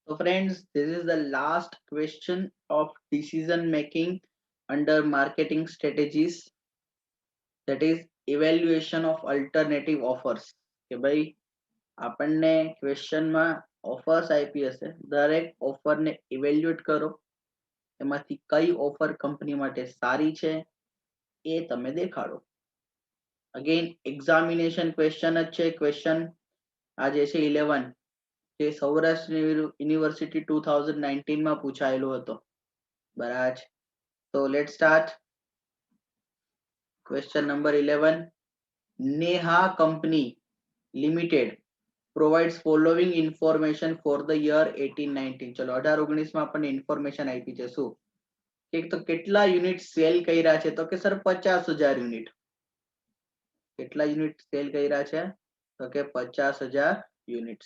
So friends, this is the last question of decision making under marketing strategies, that is evaluation of alternative offers. કે ભાઈ આપણને ક્વેશ્ચનમાં offers આપી હશે, દરેક ઓફરને evaluate કરો, એમાંથી કઈ ઓફર કંપની માટે સારી છે એ તમે દેખાડો. અગેન એક્ઝામિનેશન ક્વેશ્ચન જ છે. ક્વેશ્ચન આ જે છે 11 જે સૌરાષ્ટ્ર યુનિવર્સિટી 2019 માં પૂછાયેલો હતો. બરાબર. So let's start. Question number 11. Neha Company Limited provides following information for the year 1819. ચલો 18-19 માં આપણને ઇન્ફોર્મેશન આપી છે. શું કે તો કેટલા યુનિટ સેલ કર્યા છે? તો કે સર 50,000 યુનિટ. કેટલા યુનિટ સેલ કર્યા છે? તો કે 50,000 યુનિટ.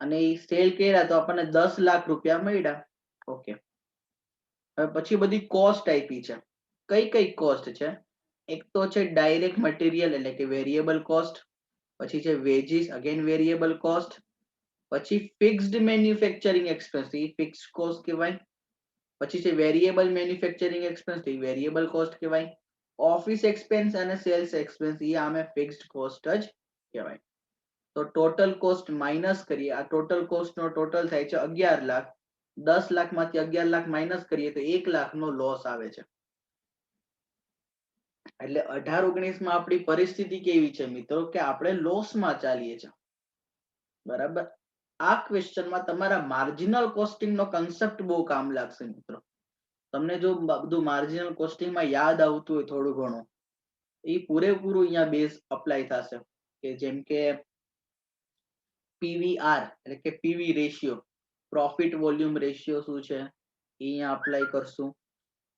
અને એ સેલ કર્યા તો આપણને 10 લાખ રૂપિયા મળ્યા. ઓકે, હવે પછી બધી કોસ્ટ આપી છે. કઈ કઈ કોસ્ટ છે? એક તો છે ડાયરેક્ટ મટીરિયલ એટલે કે વેરિયેબલ કોસ્ટ, પછી છે વેજીસ અગેન વેરિયેબલ કોસ્ટ, પછી ફિક્સ્ડ મેન્યુફેક્ચરિંગ એક્સપેન્સ એ ફિક્સ્ડ કોસ્ટ કહેવાય, પછી છે વેરિયેબલ મેન્યુફેક્ચરિંગ એક્સપેન્સ એ વેરિયેબલ કોસ્ટ કહેવાય, ઓફિસ એક્સપેન્સ અને સેલ્સ એક્સપેન્સ એ આમે ફિક્સ્ડ કોસ્ટ જ કહેવાય. તો ટોટલ કોસ્ટ માઇનસ કરીએ, આ ટોટલ કોસ્ટ નો ટોટલ થાય છે 11 લાખ. 10 લાખ માંથી 11 લાખ માઇનસ કરીએ તો 1 લાખ નો લોસ આવે છે. એટલે 18-19 માં આપણી પરિસ્થિતિ કેવી છે મિત્રો કે આપણે લોસ માં ચાલીએ છીએ. બરાબર. આ ક્વેશ્ચન માં તમારા માર્જિનલ કોસ્ટિંગ નો કન્સેપ્ટ બહુ કામ લાગશે મિત્રો. તમને જો બધું માર્જિનલ કોસ્ટિંગ માં યાદ આવતું હોય થોડું ઘણું, એ પૂરેપૂરું અહીંયા બેઝ અપ્લાય થશે. કે જેમ કે પીવીઆર એટલે કે PV ratio, profit volume ratio શું છે એ અહીંયા અપ્લાય કરશું.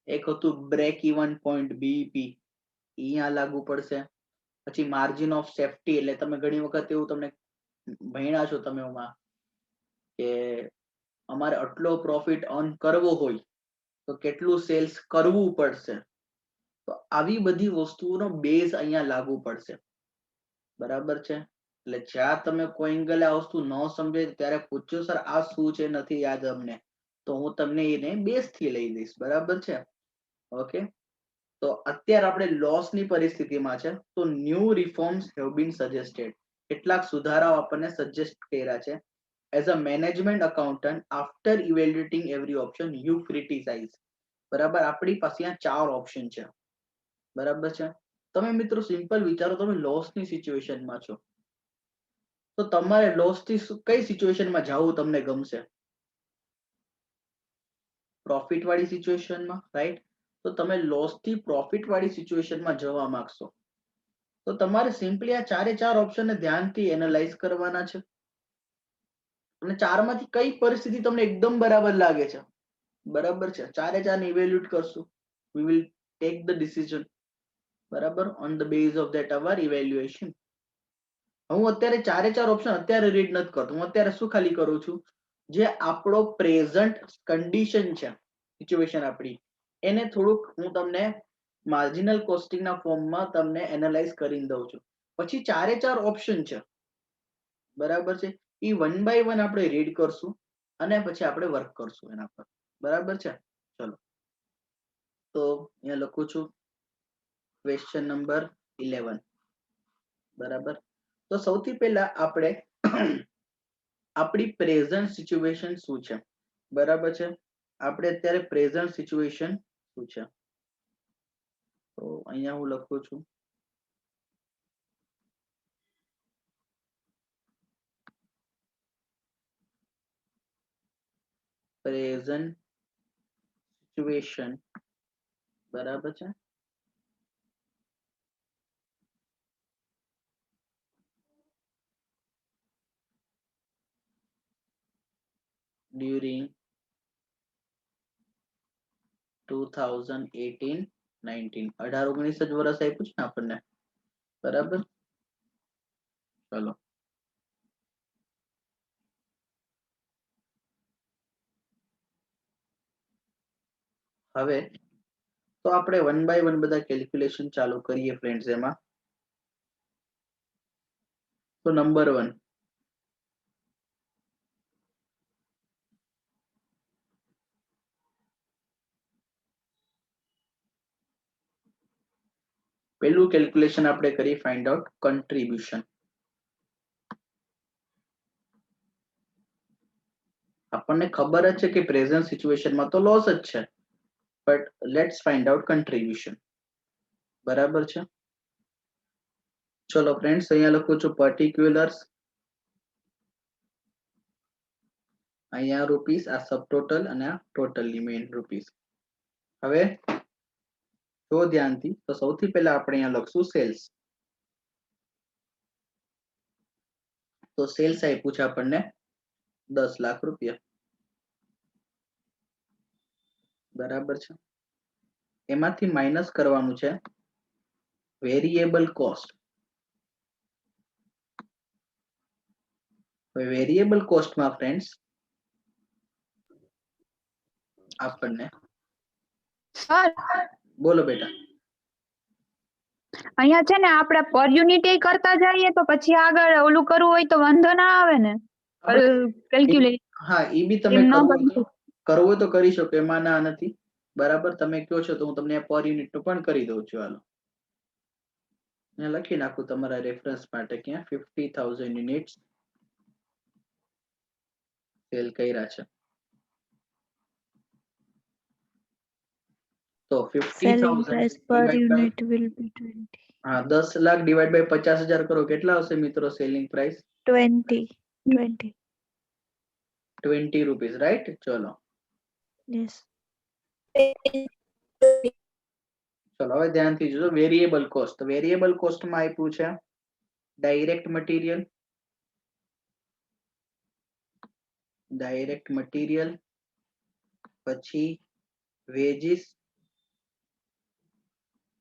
એક હતું બ્રેક ઇવન પોઈન્ટ બીઈપી, અહીંયા લાગુ પડશે. પછી માર્જિન ઓફ સેફ્ટી એટલે તમે ઘણી વખત એવું તમને ભણ્યા છો તમે એમાં કે અમારે આટલો પ્રોફિટ અર્ન કરવો હોય તો કેટલું સેલ્સ કરવું પડશે. તો આવી બધી વસ્તુઓનો બેઝ અહીંયા લાગુ પડશે. બરાબર છે. એટલે જ્યાં તમે કોઈ એંગલે આ વસ્તુ ન સમજે ત્યારે પૂછજો સર આ શું છે નથી યાદ અમને, તો હું તમને એને બેઝ થી લઈ દઈશ. બરાબર છે. ઓકે, તો અત્યારે આપણે લોસ ની પરિસ્થિતિમાં છે. તો new reforms have been suggested, કેટલાક સુધારાઓ આપણને સજેસ્ટ કર્યા છે. As a management accountant after evaluating every option you criticise. બરાબર, આપણી પાસે અહીંયા 4 ઓપ્શન છે. બરાબર છે. તમે મિત્રો સિમ્પલ વિચારો, તમે લોસ ની સિચ્યુએશનમાં છો તો તમારે લોસ થી કઈ સિચ્યુએશનમાં જવું તમને ગમશે? પ્રોફિટ વાળી સિચ્યુએશનમાં, રાઈટ? તો તમે લોસ થી પ્રોફિટ વાળી સિચ્યુએશનમાં જવા માંગશો તો તમારે સિમ્પલી આ 4 ઓપ્શન ને ધ્યાનથી એનાલાઇઝ કરવાના છે. અને 4 માંથી કઈ પરિસ્થિતિ તમને એકદમ બરાબર લાગે છે? બરાબર છે. 4 ને ઇવેલ્યુએટ કરશું. We will take the decision. બરાબર, on the base of that our evaluation. હું અત્યારે 4 ઓપ્શન અત્યારે રીડ નથી કરતો. હું અત્યારે શું ખાલી કરું છું, જે આપણો પ્રેઝન્ટ કન્ડિશન છે, સિચ્યુએશન આપણી, એને થોડુંક હું તમને માર્જિનલ કોસ્ટિંગ ના ફોર્મમાં તમને એનાલાઇઝ કરીને દઉં છું. પછી 4 ઓપ્શન છે. બરાબર છે. એ વન બાય વન આપણે રીડ કરશું અને પછી આપણે વર્ક કરશું એના પર. બરાબર છે. ચલો, તો અહીંયા લખું છું ક્વેશ્ચન નંબર 11. બરાબર. તો સૌથી પહેલા આપણે આપણી પ્રેઝન્ટ સિચ્યુએશન શું છે? બરાબર છે. આપણે અત્યારે પ્રેઝન્ટ સિચ્યુએશન શું છે? તો અહીંયા હું લખું છું પ્રેઝન્ટ સિચ્યુએશન. બરાબર છે. ડ્યુરિંગ 2018-19, 18-19 જ વર્ષ આપ્યું છે ને આપણને. બરાબર. ચલો, હવે તો આપણે વન બાય વન બધા કેલ્ક્યુલેશન ચાલુ કરીએ ફ્રેન્ડ્સ. એમાં તો નંબર 1, પહેલું કેલ્ક્યુલેશન આપણે કરી ફાઇન્ડ આઉટ કન્ટ્રીબ્યુશન. આપણને ખબર જ છે કે પ્રેઝન્ટ સિચ્યુએશનમાં તો લોસ જ છે, but let's find out contribution. બરાબર છે. ચલો ફ્રેન્ડ્સ, અહીંયા લખું છું પર્ટિક્યુલર્સ, અહીંયા રૂપીસ, આ સબ ટોટલ અને આ ટોટલની મેઇન રૂપીસ. હવે જો ધ્યાનથી, તો સૌથી પહેલા આપણે અહીંયા લખશું સેલ્સ. તો સેલ્સ આપ્યું છે આપણને 10 લાખ રૂપિયા. બરાબર છે. એમાંથી માઇનસ કરવાનું છે વેરિયેબલ કોસ્ટ. વેરિયેબલ કોસ્ટમાં ફ્રેન્ડ્સ આપણને, સર બોલો બેટા. અહીંયા છે ને આપણે પર યુનિટ એ કરતા જઈએ તો પછી આગળ ઓલું કરવું હોય તો વાંધો ના આવે ને, કેલ્ક્યુલેટ. હા, એ બી તમે એમ ન કરવું હોય તો કરી શકો, એમાં ના નથી. બરાબર, તમે કહો છો તો હું તમને પર યુનિટ નું પણ કરી દઉં છું. હાલો, અહીંયા લખી નાખું તમારા રેફરન્સ માટે, ક્યાં 50,000 યુનિટ્સ સેલ કર્યા છે. તો 50,000 per unit will be 20. હા, 10 લાખ ડિવાઈડ બાય 50,000 કરો, કેટલા આવશે મિત્રો સેલિંગ પ્રાઇસ? 20. 20 rupees, right? ચલો Yes. ચલો હવે ધ્યાનથી જોજો વેરિયેબલ કોસ્ટ. વેરિયેબલ કોસ્ટમાં આપ્યું છે ડાયરેક્ટ મટીરિયલ, પછી વેજીસ,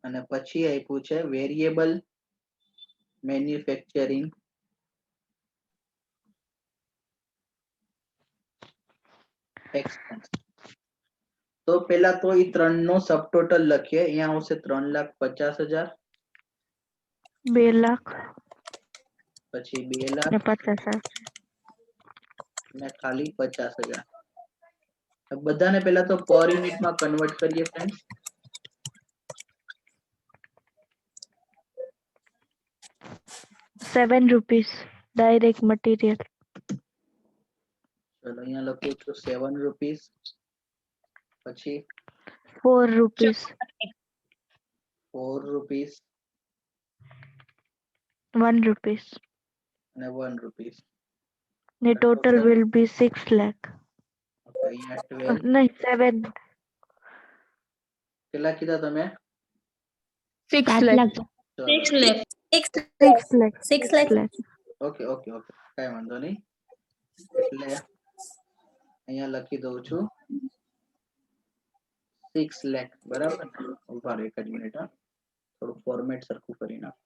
અને પછી આપ્યું છે વેરિયેબલ મેન્યુફેક્ચરિંગ એક્સપેન્સ. તો પેલા તો એ ત્રણ નો સબ ટોટલ લખીએ. અહીંયા આવશે 3,50,000, 2 લાખ પછી 2 લાખ ને 50,000. ને ખાલી 50,000. બધાને પેલા તો પર યુનિટમાં કન્વર્ટ કરીએ ફ્રેન્ડ્સ. ₹7 direct material. ચલો અહીંયા લખું છું 7 રૂપીસ, પછી ₹4. 4 રૂપીસ ₹1. અને 1 rupees. The total will be 6 lakh. Okay, અહીંયા 12. No, 7. કેટલા કીધા તમે? 6 લાખ. ચલો 6 lakh. 6 lakh. 6 lakh. Okay okay okay, કઈ વાંધો નહીં. એટલે અહીંયા લખી દઉં છું 6 લાખ. બરાબર ને? ઉભા રહો એક જ મિનિટ. હા, થોડું ફોર્મેટ સરખું કરી નાખો.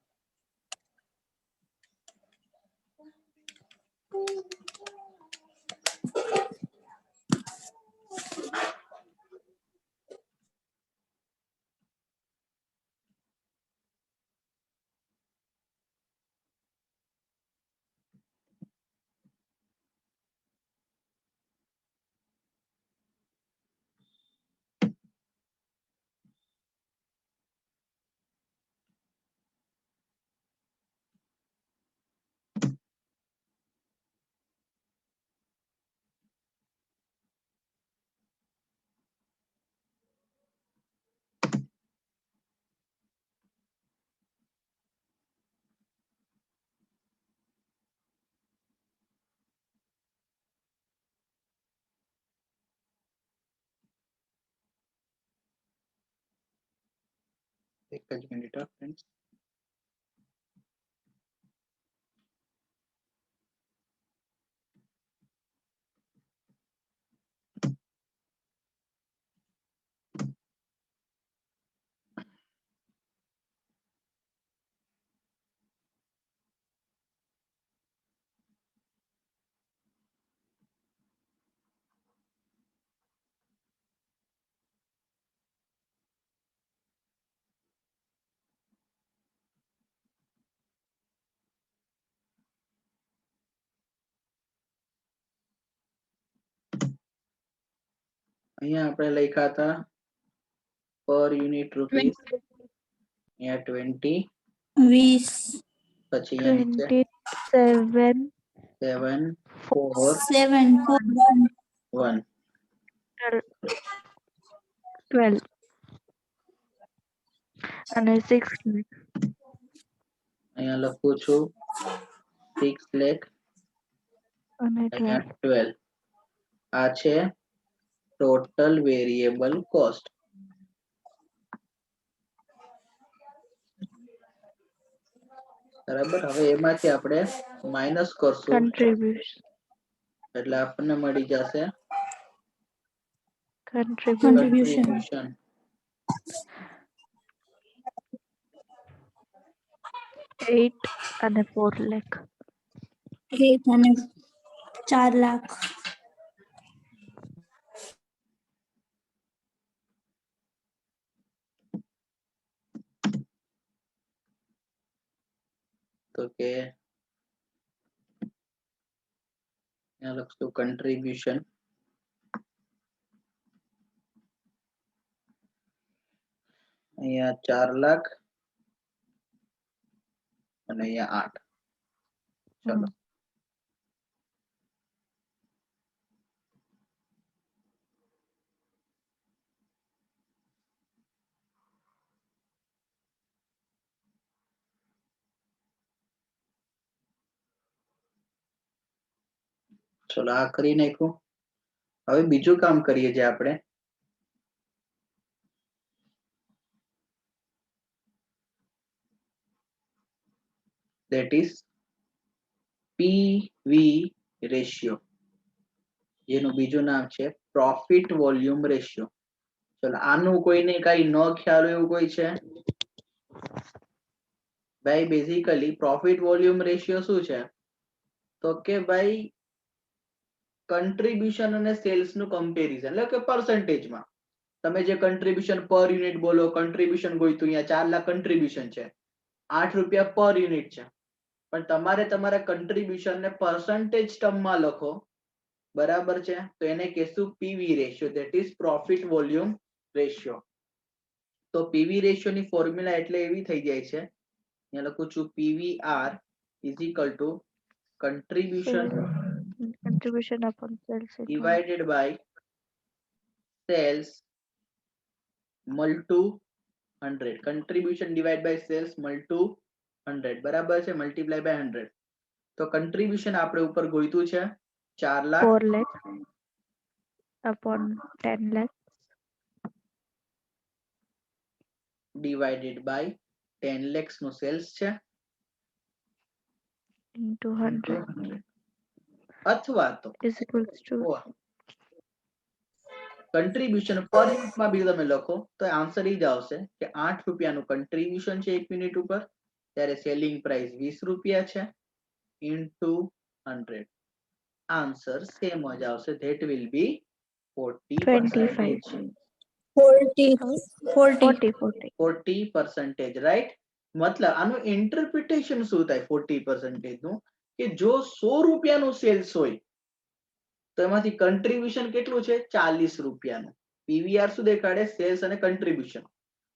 એક જ મિનિટ ફ્રેન્ડ્સ. અહીંયા આપણે લખ્યા હતા પર યુનિટ રૂપીસ અહીંયા 20, 20, પછી અહીંયા નીચે 27, 7, 4, 7, 4, 1, 1. 12 અને 6 lakh. અહીંયા લખું છું 6 લાખ અને અહીંયા 12. 12. આ છે ટોટલ વેરિયેબલ કોસ્ટ. બરાબર. હવે એમાંથી આપણે માઇનસ કરશું Contribution. એટલે આપણને મળી જશે Contribution. contribution. 8 અને 4 lakh. 8 અને 4 લાખ. તો કે અહીંયા લખશું contribution. અહીંયા 4 લાખ અને અહીંયા 8. ચલો ચલો આ કરી નાખ્યું. હવે બીજું કામ કરીએ જે આપણે that is PV ratio, જેનું બીજું નામ છે પ્રોફિટ વોલ્યુમ રેશિયો. ચલો આનું કોઈને કઈ ન ખ્યાલ હોય એવું કોઈ છે? ભાઈ બેઝિકલી પ્રોફિટ વોલ્યુમ રેશિયો શું છે? તો કે ભાઈ કન્ટ્રીબ્યુશન અને સેલ્સ નું કમ્પેરિઝન, એટલે કે પર્સન્ટેજમાં તમે જે કન્ટ્રીબ્યુશન પર યુનિટ બોલો, કન્ટ્રીબ્યુશન ગોઈતું અહીંયા 4 લાખ કન્ટ્રીબ્યુશન છે, 8 રૂપિયા પર યુનિટ છે, પણ તમારે તમારા કન્ટ્રીબ્યુશન ને પર્સન્ટેજ ટર્મમાં લખો, બરાબર છે? તો એને કહેશું PV ratio, that is profit volume ratio. તો પીવી રેશિયો ની ફોર્મ્યુલા એટલે એવી થઈ જાય છે, અહીંયા લખું છું PVR is equal two contribution Contribution upon sales. divided by sales multi 100. Contribution divided by sales multi 100. બરાબર છે? Multiply by 100. તો contribution આપણે ઉપર ગોઈતું છે 4 lakh 4 lakh upon 10 lakh divided by 10 lakhs નું સેલ્સ છે into 100 અથવા તો is equals to કન્ટ્રીબ્યુશન પર યુનિટમાં બી તમે લખો તો આન્સર ઈ જ આવશે કે 8 રૂપિયાનું કન્ટ્રીબ્યુશન છે 1 યુનિટ ઉપર, ત્યારે સેલિંગ પ્રાઇસ 20 રૂપિયા છે ઇન્ટુ 100. આન્સર સેમ જ આવશે, ધેટ વિલ બી 40%. 40%, રાઈટ? મતલબ આનું ઇન્ટરપ્રિટેશન શું થાય 40% નું? કે જો 100 રૂપિયાનું સેલ્સ હોય તો એમાંથી કન્ટ્રીબ્યુશન કેટલું છે? 40 રૂપિયાનું. પીવીઆર શું દેખાડે? સેલ્સ અને કન્ટ્રીબ્યુશન.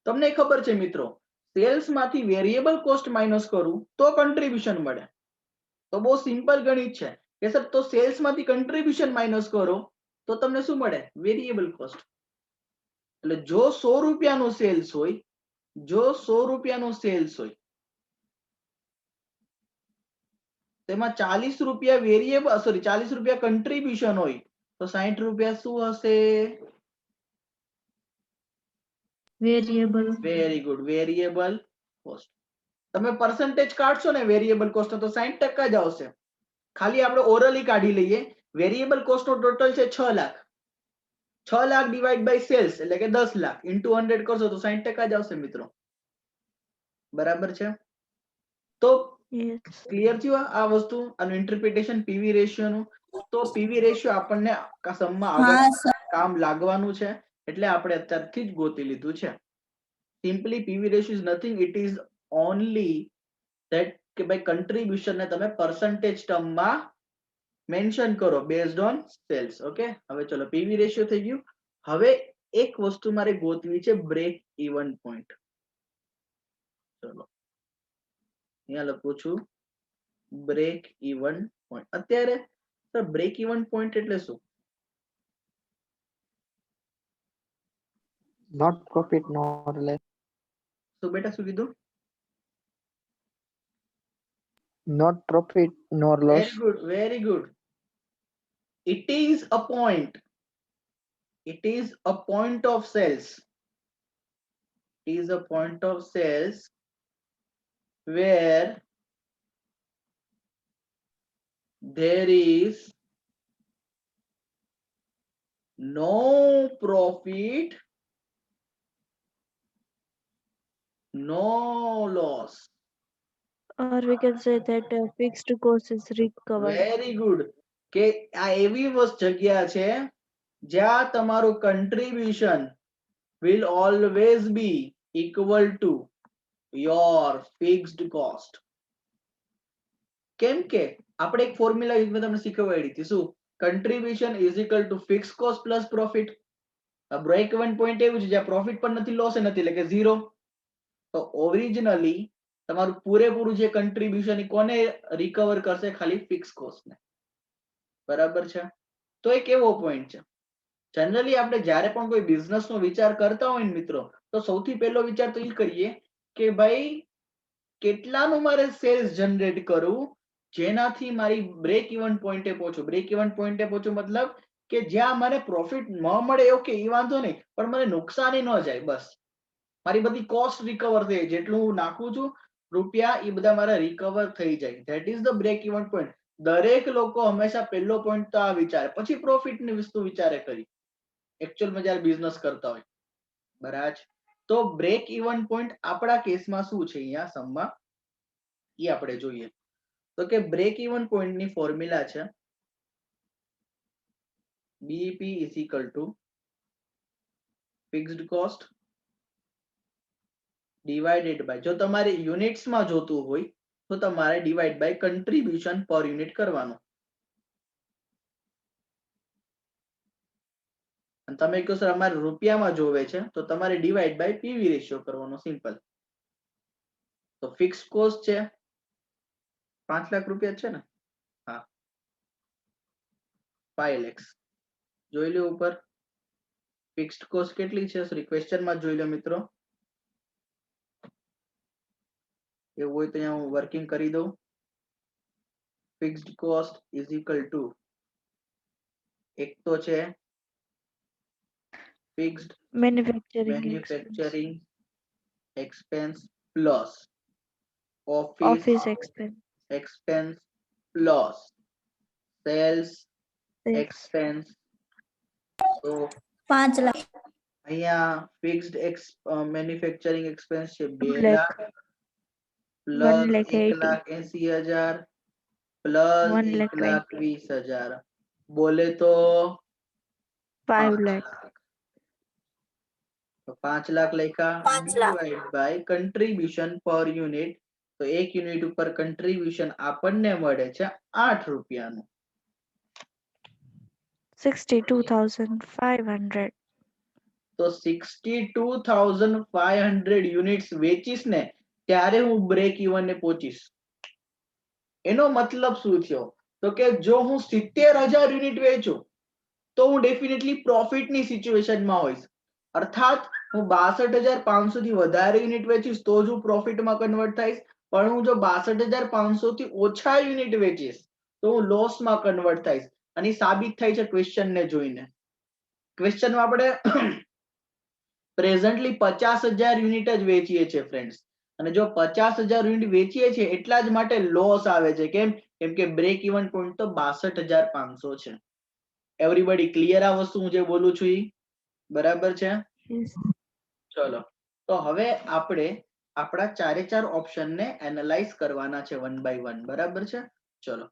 તમને ખબર છે મિત્રો, સેલ્સ માંથી વેરિયેબલ કોસ્ટ માઇનસ કરું તો કન્ટ્રીબ્યુશન મળે. તો બહુ સિમ્પલ ગણિત છે કે સર તો સેલ્સ માંથી કન્ટ્રીબ્યુશન માઇનસ કરો તો તમને શું મળે? Variable cost. એટલે જો 100 રૂપિયાનું સેલ્સ હોય, જો 100 રૂપિયાનું સેલ્સ હોય તેમાં 40 રૂપિયા વેરિયેબલ, સોરી 40 રૂપિયા કન્ટ્રીબ્યુશન હોય તો 60 રૂપિયા શું હશે? Variable. Very good, variable cost. તમે પર્સન્ટેજ કાઢશો ને વેરિયેબલ કોસ્ટ તો 60% જ આવશે. ખાલી આપણે ઓરલી કાઢી લઈએ. વેરિયેબલ કોસ્ટ નો ટોટલ છે 6 lakh. 6 lakh divide by sales એટલે કે 10 લાખ ઇન્ટુ 100 કરશો તો 60% જ આવશે મિત્રો. બરાબર છે? તો ક્લિયર થયું આ વસ્તુ, આનું ઇન્ટરપ્રિટેશન પીવી રેશિયો નું. તો પીવી રેશિયો આપણને સમમાં આગળ કામ લાગવાનું છે એટલે આપણે અત્યારથી જ ગોતી લીધું છે. Simply PV ratio is nothing, it is only that કે ભાઈ કન્ટ્રીબ્યુશન ને તમે પર્સન્ટેજ ટર્મમાં મેન્શન કરો બેઝડ ઓન સેલ્સ. ઓકે, હવે ચલો પીવી રેશિયો થઈ ગયું. હવે એક વસ્તુ મારે ગોતવી છે બ્રેક ઇવન પોઈન્ટ. ચલો અહીંયા લખું છું બ્રેક ઇવન પોઈન્ટ. અત્યારે સર બ્રેક ઇવન પોઈન્ટ એટલે શું? Not profit nor loss. તો બેટા શું કીધું? Not profit nor loss. Very good, very good. It is a point. It is a point of sales. It is a point of sales where there is no profit, no loss. Or we can say that fixed cost is recovered. Very good. કે આ એવી જગ્યા છે જ્યાં તમારું contribution will always be equal to your fixed cost. કેમ કે આપણે એક ફોર્મ્યુલા યુઝમાં તમને શીખવાડી હતી શું? contribution is equal to fixed cost plus profit. આ બ્રેક ઇવન પોઈન્ટ એવું છે જ્યાં પ્રોફિટ પણ નથી, લોસ નથી, એટલે કે ઝીરો. તો ઓરિજિનલી તમારું પૂરેપૂરું જે કન્ટ્રીબ્યુશન એ કોને રિકવર કરશે? ખાલી ફિક્સ કોસ્ટ ને. બરાબર છે? તો એક એવો પોઈન્ટ છે. જનરલી આપણે જ્યારે પણ કોઈ બિઝનેસ નો વિચાર કરતા હોય ને મિત્રો, તો સૌથી પહેલો વિચાર તો એ કરીએ કે ભાઈ કેટલાનું મારે સેલ્સ જનરેટ કરવું જેનાથી મારી બ્રેક ઇવન પોઈન્ટે પહોંચું. બ્રેક ઇવન પોઈન્ટે પહોંચું મતલબ કે જ્યાં મને પ્રોફિટ ન મળે, ઓકે એ વાંધો નહીં, પણ મને નુકસાની ન જાય. બસ મારી બધી કોસ્ટ રિકવર થઈ, જેટલું હું નાખું છું રૂપિયા એ બધા મારા રિકવર થઈ જાય. That is the break even point. દરેક લોકો હંમેશા પહેલો પોઈન્ટ તો આ વિચારે, પછી પ્રોફિટ ની વસ્તુ વિચારે કરી એકચ્યુઅલમાં જ્યારે બિઝનેસ કરતા હોય. બરાબર? તો બ્રેક ઇવન પોઈન્ટ આપણા કેસમાં શું છે અહીંયા સમમાં એ આપણે જોઈએ. તો કે બ્રેક ઇવન પોઈન્ટ ની ફોર્મ્યુલા છે BEP is equal to fixed cost divided by, જો તમારે યુનિટ્સ માં જોતું હોય તો તમારે divide by contribution per unit કરવાનું. અને તમે કહો સર અમારે રૂપિયામાં જોવે છે તો તમારે ડિવાઇડ બાય પીવી રેશિયો કરવાનો, સિમ્પલ. તો ફિક્સ કોસ્ટ છે 5 લાખ રૂપિયા છે ને? હા 5 lakhs. જોઈ લો ઉપર ફિક્સ્ડ કોસ્ટ કેટલી છે? સોરી ક્વેશ્ચન માં જોઈ લો મિત્રો. એવું હોય તો અહીંયા હું વર્કિંગ કરી દઉં. Fixed cost is equal two, એક તો છે fixed manufacturing expense plus office expense plus sales expense. તો 5 લાખ. અહીંયા ફિક્સ્ડ મેન્યુફેક્ચરિંગ એક્સપેન્સ છે 2 લાખ પ્લસ 1,80,000 પ્લસ 1,20,000, બોલે તો 5 lakh. તો 5 લાખ લખ્યા. 5 lakh. Divide by contribution per unit. તો એક યુનિટ ઉપર કન્ટ્રીબ્યુશન આપણને મળે છે 8 રૂપિયાનું. 62,500. તો 62,500 યુનિટ્સ વેચીશ ને ત્યારે હું બ્રેક ઇવન ને પહોંચીશ. એનો મતલબ શું થયો? તો કે જો હું 70,000 યુનિટ વેચું તો હું ડેફિનેટલી પ્રોફિટની સિચ્યુએશનમાં હોઈશ. અર્થાત હું 62,500 થી વધારે યુનિટ વેચીશ તો જ હું પ્રોફિટમાં કન્વર્ટ થઈશ. પણ હું જો 62,500 થી ઓછા યુનિટ વેચીશ તો હું લોસમાં કન્વર્ટ થઈશ. અને સાબિત થાય છે ક્વેશ્ચન ને જોઈને. ક્વેશ્ચનમાં આપણે પ્રેઝન્ટલી 50,000 યુનિટ જ વેચીએ છીએ ફ્રેન્ડ્સ, અને જો 50,000 યુનિટ વેચીએ છીએ એટલા જ માટે લોસ આવે છે. કેમ? કેમ કે બ્રેક ઇવન પોઈન્ટ તો 62,500 છે. એવરીબડી ક્લિયર આ વસ્તુ હું જે બોલું છું ઈ? બરાબર છે? Yes. ચલો તો હવે આપણે આપણા ચારે ચાર ઓપ્શન ને એનાલાઇઝ કરવાના છે વન બાય વન. બરાબર છે? ચલો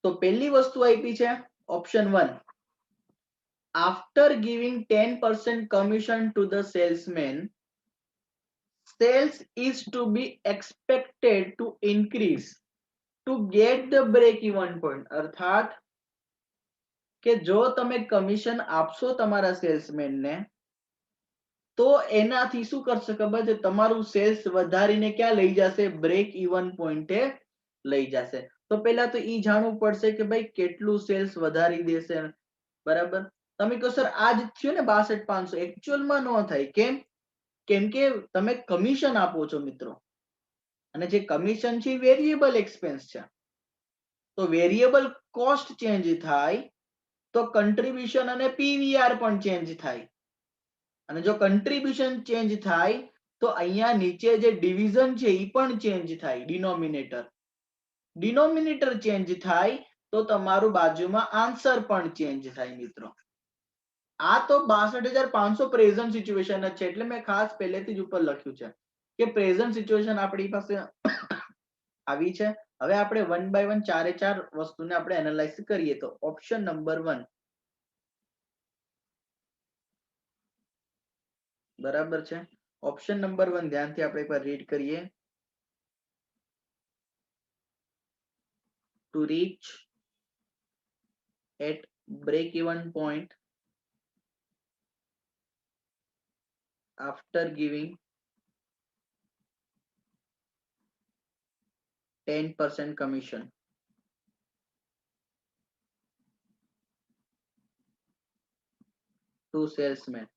તો પહેલી વસ્તુ આપી છે option 1. After giving 10% commission to the salesman, sales is to be expected to increase to get the break even point. અર્થાત કે જો તમે કમિશન આપશો તમારા સેલ્સમેન ને તો એનાથી શું કરશે ખબર છે, તમારું સેલ્સ વધારીને ક્યાં લઈ જશે, બ્રેક ઇવન પોઈન્ટે લઈ જશે. તો પહેલા તો ઈ જાણવું પડશે કે ભાઈ કેટલું સેલ્સ વધારી દેશે. બરાબર, તમે કહો સર આ જ થયું ને 62,500, એકચ્યુઅલમાં ન થાય. કેમ કે તમે કમિશન આપો છો મિત્રો, અને જે કમિશન છે વેરિયેબલ એક્સપેન્સ છે. તો વેરિયેબલ કોસ્ટ ચેન્જ થાય તો કન્ટ્રીબ્યુશન અને પીવીઆર પણ ચેન્જ થાય. અને જો કન્ટ્રીબ્યુશન ચેન્જ થાય તો અહીંયા નીચે જે ડિવિઝન છે એ પણ ચેન્જ થાય, ડિનોમિનેટર ચેન્જ થાય તો તમારું બાજુમાં આન્સર પણ ચેન્જ થાય મિત્રો. આ તો 62,500 પ્રેઝન્ટ સિચ્યુએશન જ છે, એટલે મેં ખાસ પહેલેથી જ ઉપર લખ્યું છે કે પ્રેઝન્ટ સિચ્યુએશન આપણી પાસે આવી છે. હવે આપણે 1 by 1 ચારે ચાર વસ્તુને આપણે એનાલાઇઝ કરીએ. તો ઓપ્શન નંબર 1 બરાબર છે. ઓપ્શન નંબર 1 ધ્યાનથી આપણે એકવાર રીડ કરીએ. To reach at break even point after giving 10% commission to salesman.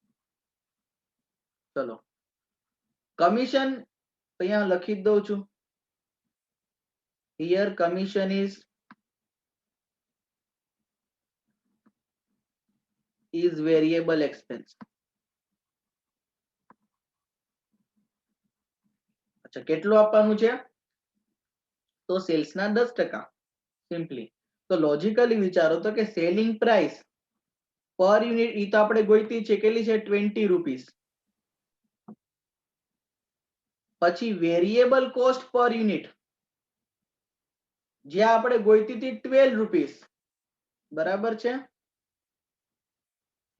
ચલો કમિશન અહીંયા લખી જ દઉં છું. Here commission is variable expense. અચ્છા, કેટલું આપવાનું છે? તો સેલ્સ ના 10%. સિમ્પલી તો લોજિકલી વિચારો તો કે સેલિંગ પ્રાઇસ પર યુનિટ ઈ તો આપણે ગોઈતી છે, કેટલી છે? 20 રૂપીસ. પછી વેરિયેબલ કોસ્ટ પર યુનિટ જે આપણે ગોઈતી હતી 12 રૂપીસ. બરાબર છે,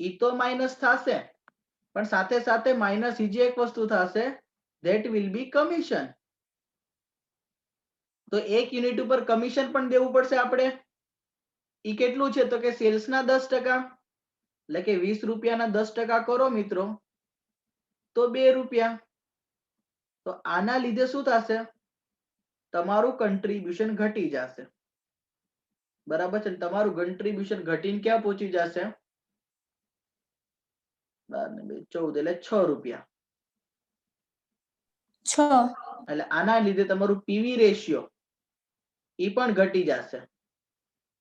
ઈ તો માઇનસ થશે, પણ સાથે સાથે માઇનસ બીજી એક વસ્તુ થશે, ધેટ વિલ બી કમિશન. તો એક યુનિટ ઉપર કમિશન પણ દેવું પડશે આપણે. ઈ કેટલું છે? તો કે સેલ્સ ના 10%, એટલે કે 20 રૂપિયાના 10% કરો મિત્રો તો 2 રૂપિયા. તો આના લીધે શું થશે? તમારું કન્ટ્રીબ્યુશન ઘટી જશે. બરાબર છે, તમારું કન્ટ્રીબ્યુશન ઘટીને ક્યાં પહોંચી જશે? 12 ને 2 14, એટલે 6 રૂપિયા. 6. એટલે આના લીધે તમારું પીવી રેશિયો ઈ પણ ઘટી જશે.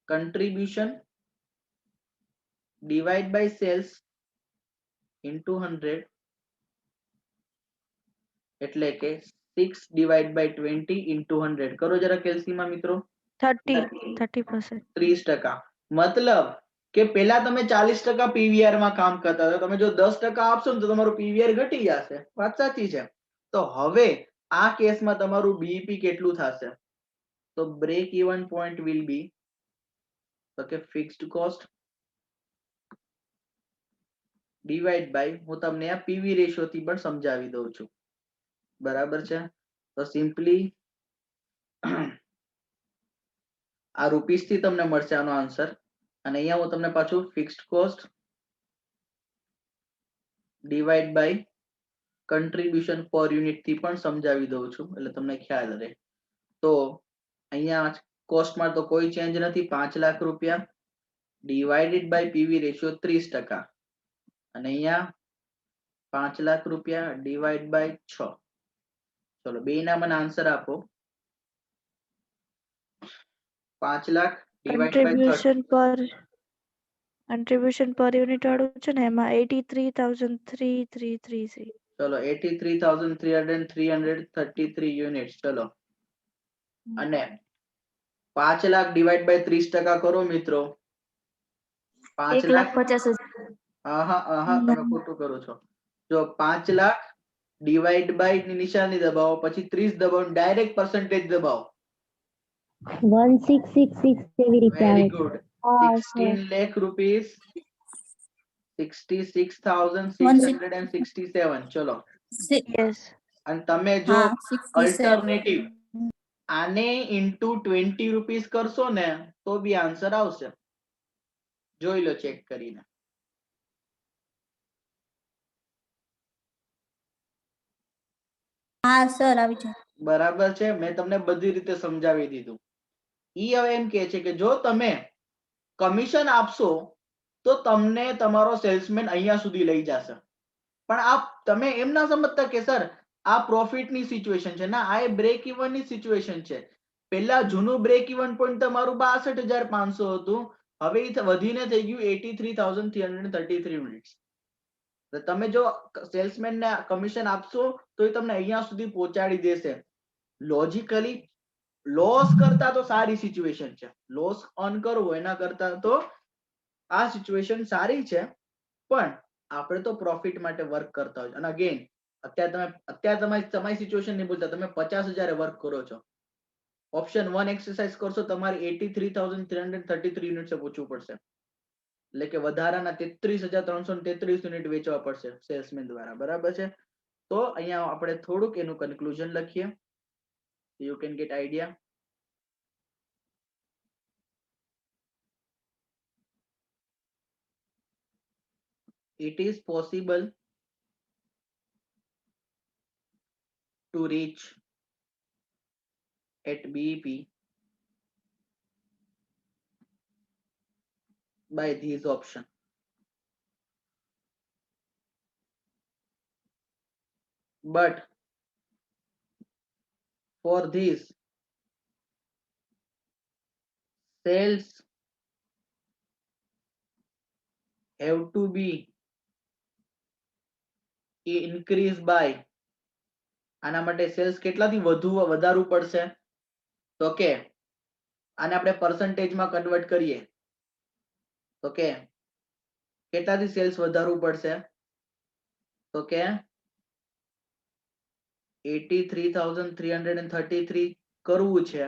Contribution divide by sales into 100, એટલે કે 6 ડિવાઈડ બાય 20 ઇન્ટુ 100. કરો જરા કેલ્સીમાં મિત્રો. 30%. 30%. મતલબ કે પેલા તમે 40% પીવીઆર માં કામ કરતા હતા, તમે જો 10% આપશો ને તો તમારું પીવીઆર ઘટી જશે. વાત સાચી છે. તો હવે આ કેસમાં તમારું બીઈપી કેટલું થશે? તો break even point will be તો કે ફિક્સ્ડ કોસ્ટ ડિવાઈડ બાય, હું તમને આ પીવી રેશિયો થી પણ સમજાવી દઉં છું. બરાબર છે, તો સિમ્પલી આ રૂપીસ થી તમને મળશે આનો આન્સર. અને અહીંયા હું તમને પાછું fixed cost divide by contribution per unit થી પણ સમજાવી દઉં છું, એટલે તમને ખ્યાલ રહે. તો અહીંયા કોસ્ટમાં તો કોઈ ચેન્જ નથી, 5 લાખ રૂપિયા ડિવાઇડેડ બાય પીવી રેશિયો 30%, અને અહીંયા 5 લાખ રૂપિયા ડિવાઈડ બાય 6. ચલો બેના મને આન્સર આપો. 5 lakh divide by 30. Contribution per unit વાળું છે ને, એમાં 83,333. ચલો 83,333 યુનિટ. ચલો અને 5 લાખ ડિવાઈડ બાય 30% કરો મિત્રો. 5 લાખ 1,50,000. તમે ખોટું કરો છો. જો 5 લાખ ડિવાઈડ બાય ની નિશાની દબાવો, પછી 30 દબાવો, ડાયરેક્ટ પર્સન્ટેજ દબાવો. 1666 એવી રીતે આવે વેરી છે. ગુડ. હા, 16 લાખ રૂપીસ 66,667. ચલો, Yes. અને તમે જો હા 67. અલ્ટરનેટિવ આને ઇન્ટુ 20 રૂપીસ કરશો ને તો બી આન્સર આવશે. જોઈ લો ચેક કરીને. હા સર આવી છે. બરાબર છે, મેં તમને બધી રીતે સમજાવી દીધું. ઈ હવે એમ કે છે કે જો તમે કમિશન આપશો તો તમને તમારો સેલ્સમેન અહીંયા સુધી લઈ જશે. પણ આ તમે એમ ના સમજતા કે સર આ પ્રોફિટની સિચ્યુએશન છે. ના, આ બ્રેક ઇવન ની સિચ્યુએશન છે. પહેલા જૂનું બ્રેક ઇવન પોઈન્ટ તમારું 62,500 હતું, હવે એ વધીને થઈ ગયું 83,333 યુનિટ્સ. તમે જો સેલ્સમેન ને કમિશન આપશો તો એ તમને અહીંયા સુધી પહોંચાડી દેશે. લોજિકલી લોસ કરતા તો સારી સિચ્યુએશન છે. લોસ અર્ન કરવો એના કરતા તો આ સિચ્યુએશન સારી છે. પણ આપણે તો પ્રોફિટ માટે વર્ક કરતા હોય. અને અગેન અત્યારે તમારી સિચ્યુએશન નહીં બોલતા, તમે 50,000 વર્ક કરો છો. ઓપ્શન 1 એક્સરસાઇઝ કરશો તમારે 83,333 યુનિટ્સે પહોંચવું પડશે. એટલે કે વધારાના 33,333 યુનિટ વેચવા પડશે સેલ્સમેન દ્વારા. બરાબર છે. તો અહીંયા આપણે થોડુંક એનું કન્ક્લુઝન લખીએ. You can get idea. It is possible to reach at BEP by these options. But for this, sales have to be increased by, આના માટે સેલ્સ કેટલાથી વધારવું પડશે? તો કે આને આપણે પર્સન્ટેજમાં કન્વર્ટ કરીએ તો કે કેટલાથી સેલ્સ વધારવું પડશે? તો કે 83,333 કરવું છે.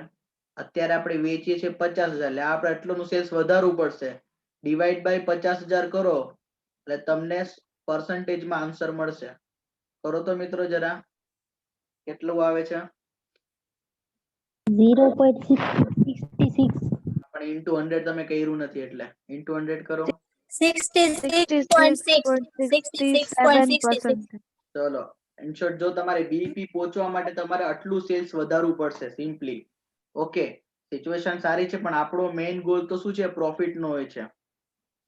અત્યારે આપણે વેચીએ છીએ 50,000, એટલે આપણે એટલું સેલ્સ વધારવું પડશે. ડિવાઈડ બાય 50,000 કરો એટલે તમને પર્સન્ટેજમાં આન્સર મળશે. કરો તો મિત્રો જરા, કેટલું આવે છે? 0.66. પણ ઇન્ટુ 100 તમે કર્યું નથી એટલે ઇન્ટુ 100 કરો. 66.66%. ચલો, ઇન શોર્ટ જો તમારે બીઈપી પહોંચવા માટે તમારે આટલું સેલ્સ વધારવું પડશે સિમ્પલી. ઓકે, સિચ્યુએશન સારી છે પણ આપણો મેઇન ગોલ તો શું છે? પ્રોફિટ નો હોય છે.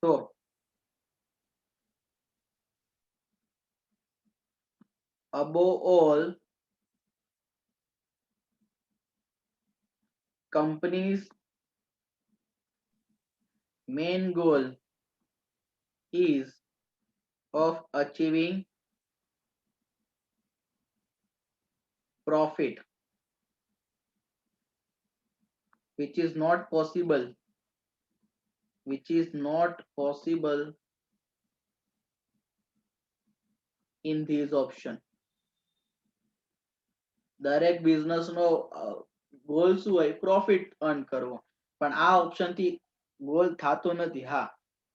તો above all, company's main goal is of achieving profit, which is not possible in these option. દરેક બિઝનેસ નો ગોલ શું હોય? પ્રોફિટ અર્ન કરવો. પણ આ ઓપ્શન થી ગોલ થતો નથી. હા,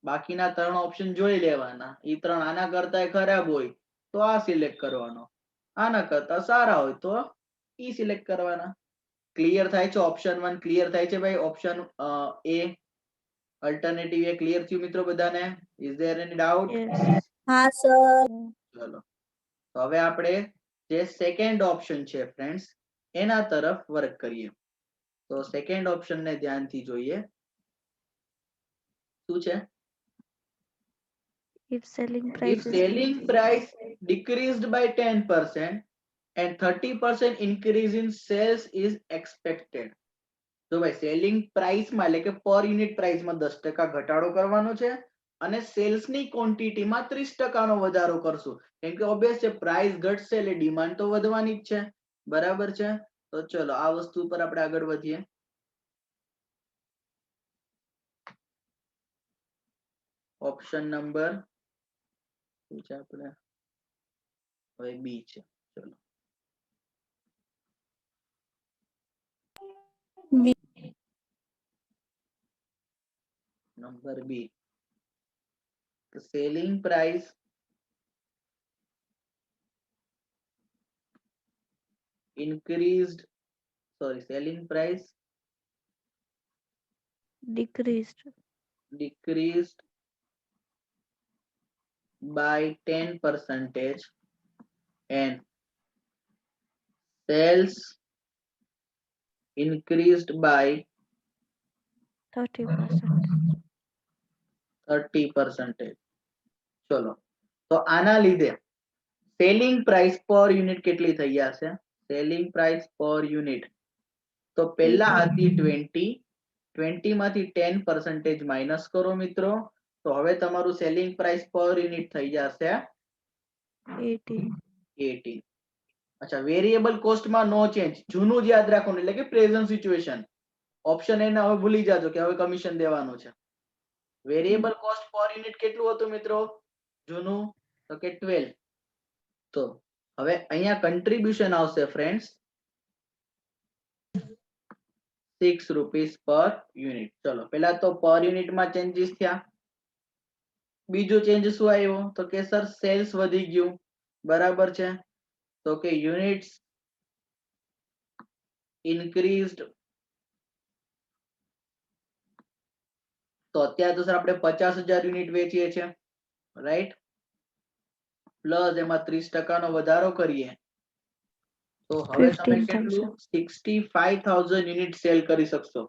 બાકીના 3 ઓપ્શન જોઈ લેવાના. એ 3 આના કરતા ખરાબ હોય તો આ સિલેક્ટ કરવાનો, આના કરતા સારા હોય તો ઈ સિલેક્ટ કરવાના. ક્લિયર થાય છે? ઓપ્શન 1 ક્લિયર થાય છે ભાઈ? Option A alternative A clear થયું મિત્રો બધાને? Is there any doubt? Yes. હા સર. ચલો, તો હવે આપણે જે સેકન્ડ ઓપ્શન છે ફ્રેન્ડ્સ એના તરફ વર્ક કરીએ. તો સેકન્ડ ઓપ્શન ને ધ્યાનથી જોઈએ. શું છે? If selling If price is selling price decreased by 10% and 30% increase in sales is expected. તો ભાઈ સેલિંગ પ્રાઇસમાં એટલે કે પર યુનિટ પ્રાઇસમાં 10% ઘટાડો કરવાનો છે અને સેલ્સની ક્વોન્ટિટીમાં 30% વધારો કરશું. કેમ કે ઓબ્વિયસ છે પ્રાઇસ ઘટશે એટલે ડિમાન્ડ તો વધવાની જ છે. બરાબર છે? તો ચલો આ વસ્તુ પર આપણે આગળ વધીએ. ઓપ્શન નંબર શું છે આપણે? હવે બી છે. ચલો, number B. Selling price selling price decreased decreased by 10% and sales increased by 30%. 30%. ચલો તો આના લીધે સેલિંગ પ્રાઇસ પર યુનિટ કેટલી થઈ જશે? સેલિંગ પ્રાઇસ પર યુનિટ તો પહેલા હતી 20 માંથી 10% માઇનસ કરો મિત્રો, તો હવે તમારું સેલિંગ પ્રાઇસ પર યુનિટ થઈ જશે 18. અચ્છા, વેરિયેબલ કોસ્ટમાં નો ચેન્જ, જૂનું જ યાદ રાખવાનું, એટલે કે પ્રેઝન્ટ સિચ્યુએશન. ઓપ્શન એ ના હવે ભૂલી જાજો કે હવે કમિશન દેવાનું છે. વેરિયેબલ કોસ્ટ પર યુનિટ કેટલું હતું મિત્રો જૂનું? તો કે 12. તો હવે અહીંયા કન્ટ્રીબ્યુશન આવશે ફ્રેન્ડ્સ 6 રૂપીસ પર યુનિટ. ચલો પહેલા તો પર યુનિટમાં ચેન્જીસ થયા. બીજો ચેન્જ શું આવ્યો? તો કે સર સેલ્સ વધી ગયું, બરાબર છે. તો કે યુનિટ્સ ઇન્ક્રીઝડ. તો અત્યારે તો સર આપણે 50,000 યુનિટ વેચીએ છીએ, રાઈટ? પ્લસ એમાં 30% નો વધારો કરીએ તો હવે તમે કેટલું 65,000 યુનિટ સેલ કરી શકશો,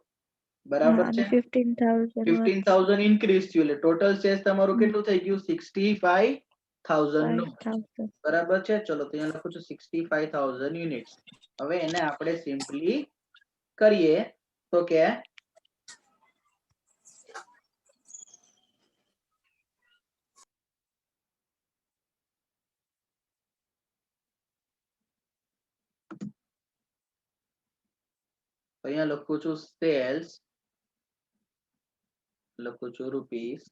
બરાબર છે. 15,000 ઇન્ક્રીઝ થયું એટલે ટોટલ સેલ્સ તમારું કેટલું થઈ ગયું? 65,000 નું, બરાબર છે. ચલો તો અહીંયા લખું છું 65,000 યુનિટ્સ. હવે એને આપણે સિમ્પલી કરીએ તો કે અહીંયા લખું છું સેલ્સ, લખું છું રૂપીસ.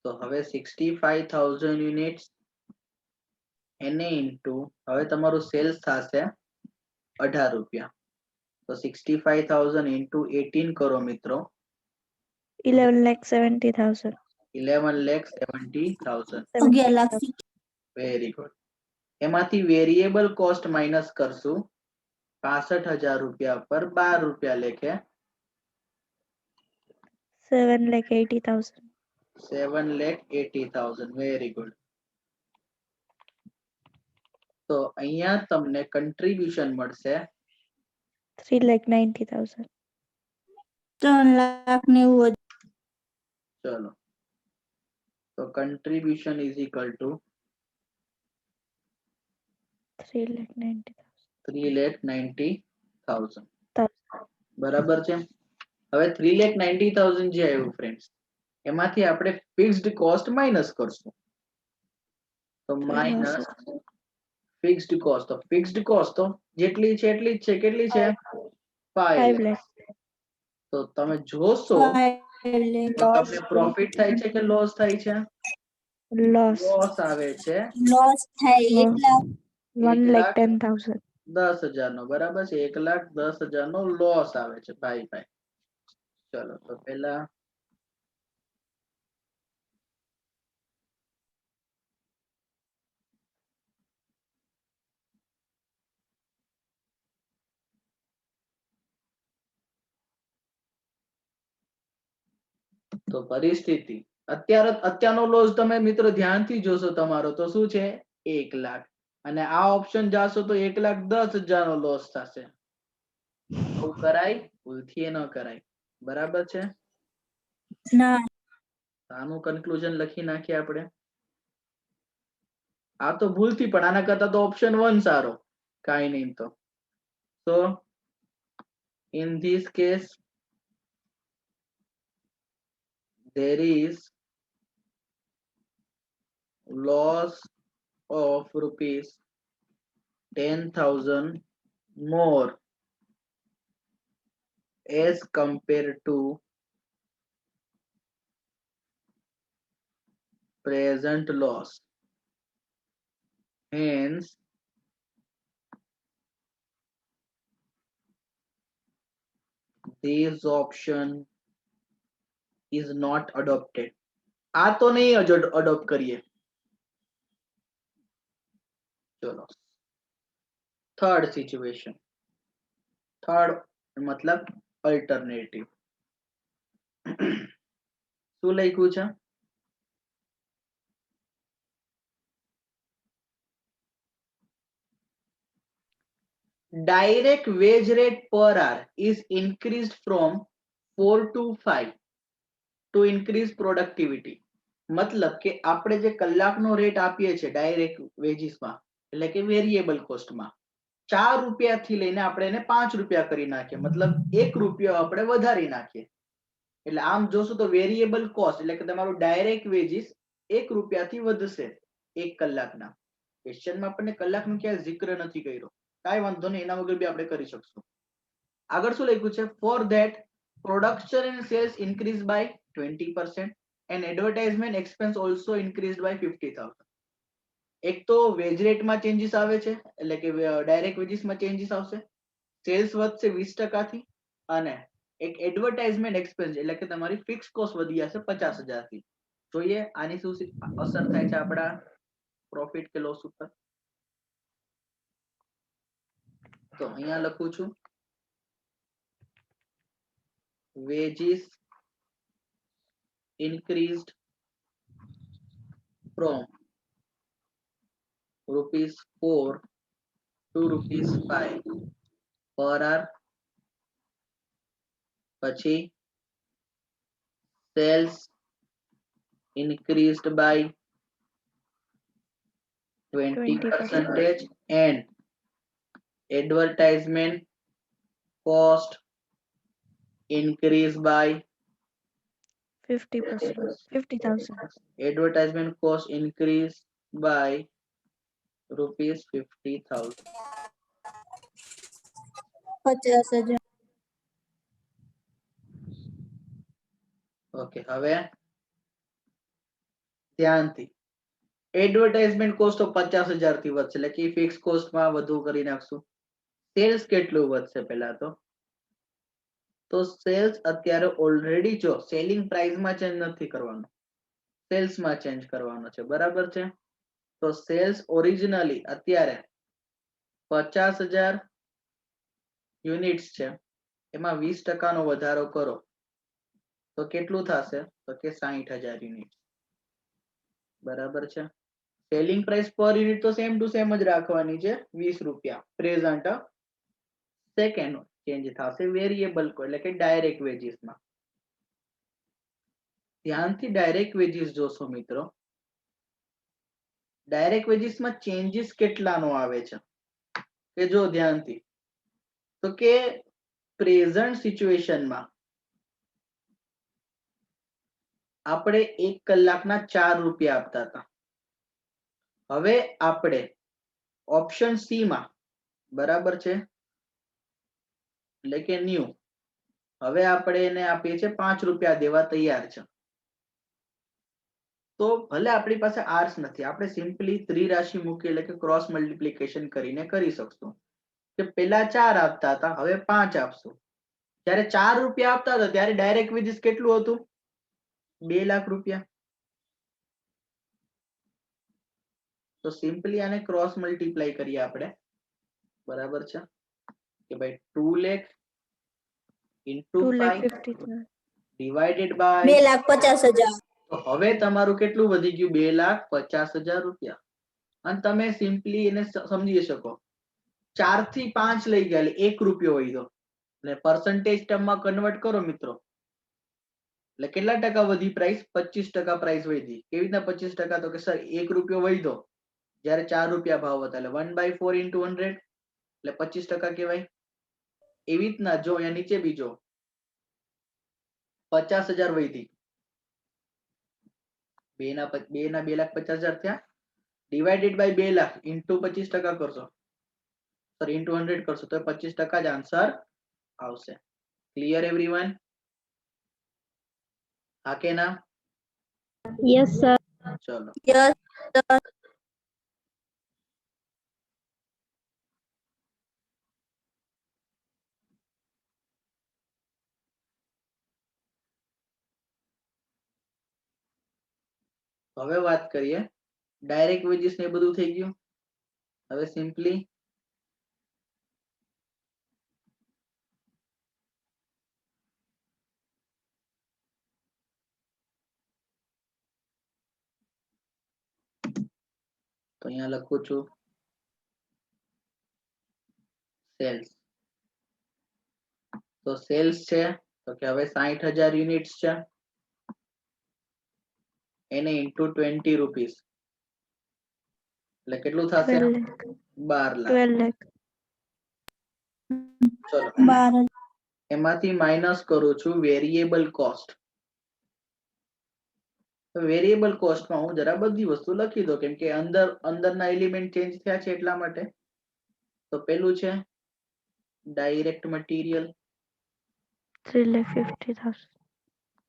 તો હવે 65,000 યુનિટ્સ એને ઇન્ટુ, હવે તમારું સેલ્સ થશે 18 રૂપિયા. તો 65,000 ઇન્ટુ 18 કરો મિત્રો, 11,70,000. 11,70,000. 11,00,000. Very good. એમાંથી વેરિયેબલ કોસ્ટ માઇનસ કરશું 65,000 રૂપિયા પર 12 રૂપિયા લેખે 7,80,000. 7,80,000. Very good. તો અહીંયા તમને કન્ટ્રીબ્યુશન મળશે 3,90,000. 3,90,000. ચલો તો કન્ટ્રીબ્યુશન ઇઝ ઇક્વલ ટુ 3,90,000. બરાબર છે. હવે 3,90,000 જે આવ્યું ફ્રેન્ડ્સ, એમાંથી આપણે ફિક્સ્ડ કોસ્ટ માઇનસ કરશું. તો માઇનસ ફિક્સ્ડ કોસ્ટ. તો ફિક્સ્ડ કોસ્ટ તો જેટલી છે એટલી જ છે. કેટલી છે? 5 લાખ. તો તમે જોશો તો તમને પ્રોફિટ થાય છે કે લોસ થાય છે? Loss. લોસ આવે છે. લોસ થાય 1,10,000. 10,000 નો, બરાબર છે. 1,10,000 નો લોસ આવે છે ભાઈ. ચલો તો પેલા તો પરિસ્થિતિ અત્યારનો લોસ તમે મિત્રો ધ્યાનથી જોશો તમારો તો શું છે? 1 લાખ. અને આ ઓપ્શન જાશો તો 1,10,000 નો લોસ થશે. આવું કરાય? ભૂલથી ન કરાય, બરાબર છે. ના. આનું કન્ક્લુઝન લખી નાખીએ આપણે. આ તો ભૂલથી, પણ આના કરતા તો ઓપ્શન 1 સારો. કાઈ નહીં તો in this case there is loss of rupees 10,000 more as compared to present loss. Hence, this option is not adopted. આ તો નહીં અડોપ્ટ કરીએ. ચલો થર્ડ સિચ્યુએશન. થર્ડ મતલબ અલ્ટરનેટિવ. શું લખ્યું છે? Direct wage rate per hour is increased from 4 to 5 to increase productivity. મતલબ કે આપણે જે કલાકનો રેટ આપીએ છીએ ડાયરેક્ટ વેજીસમાં એટલે કે વેરિયેબલ કોસ્ટમાં 4 રૂપિયાથી લઈને આપણે એને 5 રૂપિયા કરી નાખીએ, મતલબ 1 રૂપિયો આપણે વધારી નાખીએ. એટલે આમ જોશું તો વેરિયેબલ કોસ્ટ એટલે કે તમારું ડાયરેક્ટ વેજીસ 1 રૂપિયાથી વધશે 1 કલાકના. ક્વેશ્ચનમાં આપણને કલાકનું ક્યાંય જિક્ર નથી કર્યો, કાંઈ વાંધો નહીં, એના વગર બી આપણે કરી શકશું. આગળ શું લખ્યું છે? For that production and sales increase by 20% and advertisement expense also increased by 50,000. એક તો વેજ રેટમાં ચેન્જીસ આવે છે એટલે કે ડાયરેક્ટ વેજીસમાં ચેન્જીસ આવશે, સેલ્સ વધશે 20% થી, અને એક એડવર્ટાઇઝમેન્ટ એક્સપેન્સ એટલે કે તમારી ફિક્સ કોસ્ટ વધી જશે 50,000 થી. જોઈએ આની શું અસર થાય છે આપણા પ્રોફિટ કે લોસ ઉપર. તો અહીંયા લખું છું wages increased from ₹4 to ₹5 per hour. પછી sales increased by 20% and advertisement cost increased by 50%. 50,000. advertisement cost increased by ₹50,000. 50,000. Okay, હવે ધ્યાનથી એડવર્ટાઇઝમેન્ટ કોસ્ટ તો 50,000 થી વધશે એટલે કે ફિક્સ કોસ્ટમાં વધુ કરી નાખશું. સેલ્સ કેટલું વધશે પહેલા તો સેલ્સ અત્યારે ઓલરેડી જો સેલિંગ પ્રાઇસમાં ચેન્જ નથી કરવાનો, સેલ્સમાં ચેન્જ કરવાનો છે, બરાબર છે? તો સેલ્સ ઓરિજિનલી અત્યારે 50,000 યુનિટ્સ છે, એમાં 20% નો વધારો કરો તો કેટલું થશે? તો કે 60,000 યુનિટ, બરાબર છે? સેલિંગ પ્રાઇસ પર યુનિટ તો સેમ ટુ સેમ જ રાખવાની છે, 20 રૂપિયા પ્રેઝન્ટ. સેકન્ડ ચેન્જ થશે વેરિયેબલ એટલે કે ડાયરેક્ટ વેજીસમાં. ધ્યાનથી ડાયરેક્ટ વેજીસ જોશો મિત્રો, ડાયરેક્ટ વેજીસમાં ચેન્જીસ કેટલાનો આવે છે કે જો ધ્યાનથી, તો કે પ્રેઝન્ટ સિચ્યુએશનમાં આપણે 1 કલાકના 4 રૂપિયા આપતા હતા, હવે આપણે ઓપ્શન સી માં, બરાબર છે, એટલે કે ન્યુ, હવે આપણે એને આપીએ છીએ 5 રૂપિયા દેવા તૈયાર છે. તો ભલે આપણી પાસે આર્સ નથી, આપણે સિમ્પલી ત્રિરાશિ મૂકી એટલે કે ક્રોસ મલ્ટિપ્લિકેશન કરીને કરી શકશું કે પેલા 4 આપતા હતા હવે 5 આપશું. જ્યારે 4 રૂપિયા આપતા હતા ત્યારે ડાયરેક્ટ વેજીસ કેટલું હતું? 2 લાખ રૂપિયા. તો સિમ્પલી આને ક્રોસ મલ્ટીપ્લાય કરીએ આપણે, બરાબર છે, કે ભાઈ 2 લાખ into 5 2,50,000. divided by 2,50,000. તો હવે તમારું કેટલું વધી ગયું? 2,50,000 રૂપિયા. અને તમે સિમ્પલી એને સમજી શકો, 4 થી 5 લઈ ગયા એટલે 1 રૂપિયો વધ્યો, એટલે પર્સન્ટેજ ટર્મમાં કન્વર્ટ કરો મિત્રો એટલે કેટલા ટકા વધી પ્રાઇસ? 25% પ્રાઇસ વધી. કેવી રીતના 25%? તો કે સર 1 રૂપિયો વધ્યો જ્યારે 4 રૂપિયા ભાવ હતા એટલે 1/4 into 100 એટલે 25% કહેવાય. એવી રીતના જો અહીંયા નીચે બીજો 50,000 વધી, 2,50,000 થયા, ડિવાઇડેડ બાય 2 લાખ ઇન્ટુ 25% કરશો, સર ઇન્ટુ 100 કરશો તો 25% જ આન્સર આવશે. Clear everyone? હા કે ના? Yes, sir. ચલો Yes, sir. હવે વાત કરીએ ડાયરેક્ટ વેજીસ ને બધું થઈ ગયું. હવે સિમ્પલી તો અહીંયા લખું છું સેલ્સ. તો સેલ્સ છે તો કે હવે 60,000 યુનિટ્સ છે એને ઇન્ટુ 20 રૂપીસ એટલે કેટલું થશે 12 lakh. 12 લાખ. 12 lakh. ચલો 12,000. એમાંથી માઇનસ કરું છું વેરિયેબલ કોસ્ટ. વેરિયેબલ કોસ્ટમાં હું જરા બધી વસ્તુ લખી દો કેમ કે અંદરના એલિમેન્ટ ચેન્જ થયા છે એટલા માટે. તો પેલું છે ડાયરેક્ટ મટીરિયલ 3,50,000.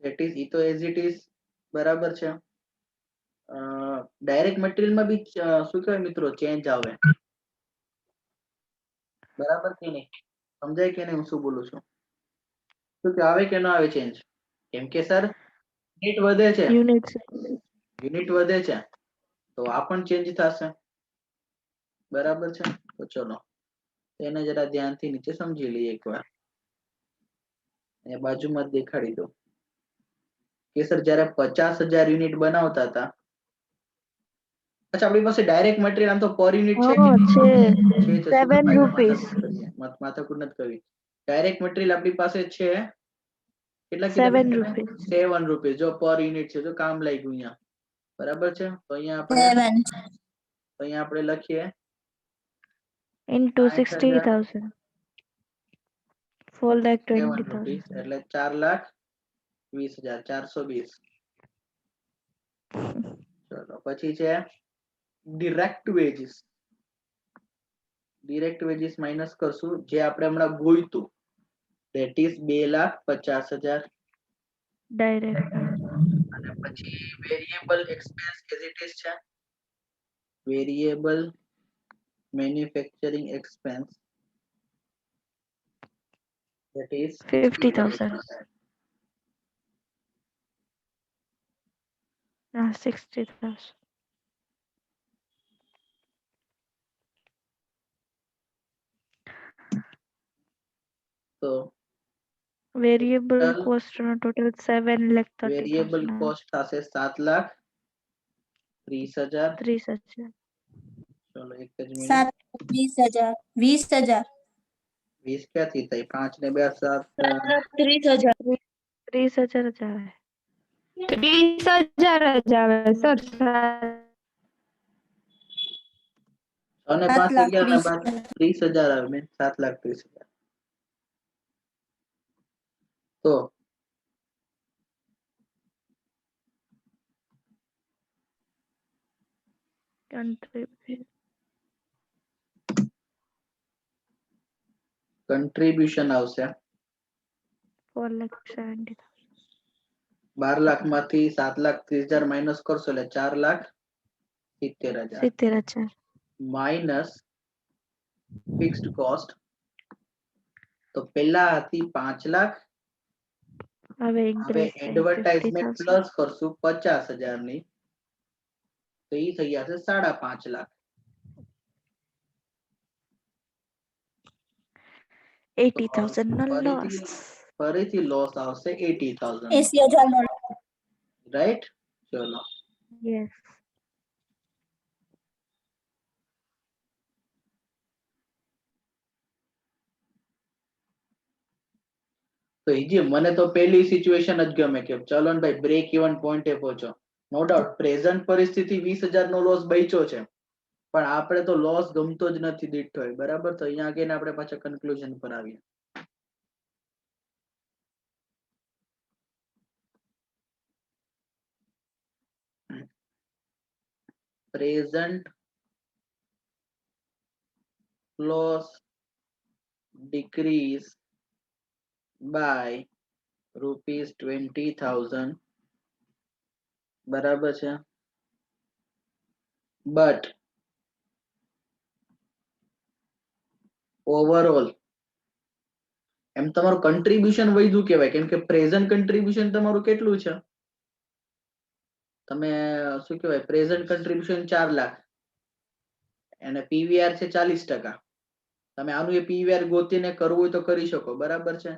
ધેટ ઇઝ ઈ તો એઝ ઇટ ઇઝ બરાબર છે. ડાયરેક્ટ મટીરિયલમાં બી શું કહેવાય મિત્રો ચેન્જ આવે બરાબર કે નહીં? સમજાય કે નહીં હું શું બોલું છું? શું કે આવે કે ન આવે ચેન્જ? કેમ કે સર યુનિટ વધે છે, Units. યુનિટ વધે છે તો આ પણ ચેન્જ થશે બરાબર છે. તો ચલો એને જરા ધ્યાનથી નીચે સમજી લઈએ એકવાર. એ બાજુમાં જ દેખાડી દો કે સર જ્યારે 50,000 યુનિટ બનાવતા હતા. અચ્છા આપણી પાસે ડાયરેક્ટ મટીરિયલ આમ તો પર યુનિટ છે કે Oh, નહીં? છે. છે 7 rupees. માથાકૂટ નથી કરવી. ડાયરેક્ટ મટીરિયલ આપણી પાસે છે કેટલા 7 કીધા rupees. 7 રૂપીસ જો પર યુનિટ છે. જો કામ લાગ્યું અહીંયા બરાબર છે. તો અહીંયા 7. આપણે લખીએ Into 60,000 60,000. 7 4,20,000. રૂપીસ એટલે 4,20,000 420. ચલો પછી છે direct veggies. Direct veggies minus કરશું જે આપણે હમણાં ગોઈતું ધેટ ઇઝ 2,50,000. Direct. અને પછી variable expense as it is છે variable manufacturing expense that is 50,000. 60,000. તો Variable total cost no total 7,30,000. Variable cost થશે 7,30,000. 30,000. ચલો એક જ મિનિટ 7,20,000. 20,000. 20 ક્યાંથી થઈ 5 ને 2 7 30,000. 30,000 જ આવે. 30,000 જ આવે સર. અને 5 11 ને 12 30,000 આવે બેન 7,30,000. તો કન્ટ્રીબ્યુશન આવશે 4,70,000. 12 લાખમાંથી 7,30,000 માઇનસ કરશો એટલે 4,70,000 70,000. Minus fixed cost. તો પેલા હતી 5 લાખ હવે હવે increase થઈ એડવર્ટાઇઝમેન્ટ 50,000. પ્લસ કરશું 50,000 ની તો એ થઈ જશે 5.5 લાખ. 80,000 નો loss. ફરીથી લોસ આવશે 80,000 80,000. રાઈટ. ચલો Yes. તો ઈજી મને તો પહેલી સિચ્યુએશન જ ગમે કે ચલો ને ભાઈ બ્રેક ઇવન પોઈન્ટે પહોંચો. નો ડાઉટ પ્રેઝન્ટ પરિસ્થિતિ 20,000 નો લોસ બચ્યો છે પણ આપણે તો લોસ ગમતો જ નથી દીઠો હોય બરાબર. તો અહીંયા આગળ આપણે પાછા કન્ક્લુઝન પર આવીએ. પ્રેઝન્ટ loss decrease by ₹20,000 બરાબર છે. but overall એમ તમારું કન્ટ્રીબ્યુશન વધ્યું કહેવાય કેમ કે પ્રેઝન્ટ કન્ટ્રીબ્યુશન તમારું કેટલું છે તમે શું કહેવાય પ્રેઝન્ટ કન્ટ્રીબ્યુશન 4 લાખ અને પીવીઆર છે 40%. તમે આનું એ પીવીઆર ગોતીને કરવું હોય તો કરી શકો બરાબર છે.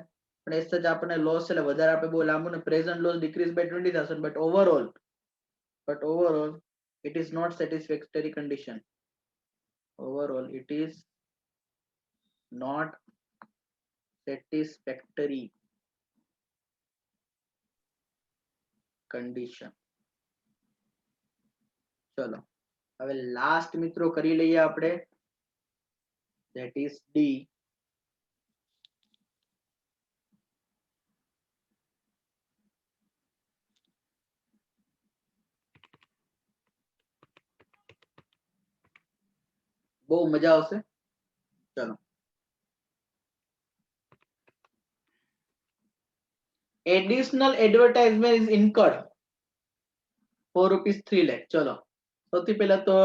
પણ એ સજ આપણને લોસ એટલે વધારે આપણે બહુ લાંબુ ને present loss decrease by 20,000 but overall It is not satisfactory condition. Overall, it is not satisfactory condition. ચલો હવે લાસ્ટ મિત્રો કરી લઈએ આપણે, that is D. બહુ મજા આવશે. ચલો, additional advertisement is incurred for rupees 3 lakh. ચલો સૌથી પહેલા તો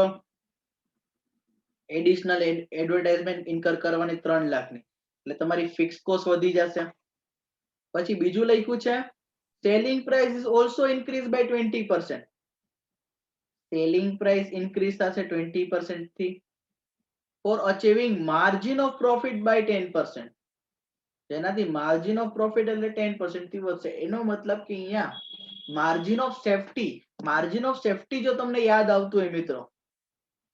એડિશનલ એડવર્ટાઇઝમેન્ટ ઇન્કર કરવાની 3 લાખની, એટલે તમારી ફિક્સ કોસ્ટ વધી જશે. પછી બીજું લખ્યું છે selling price is also increase by 20%. Selling price increase થશે 20% થી, for achieving margin of profit by 10%. જેનાથી માર્જિન ઓફ પ્રોફિટ એટલે 10% થી વધશે. એનો મતલબ કે અહીંયા માર્જિન ઓફ સેફ્ટી જો તમને યાદ આવતું હોય મિત્રો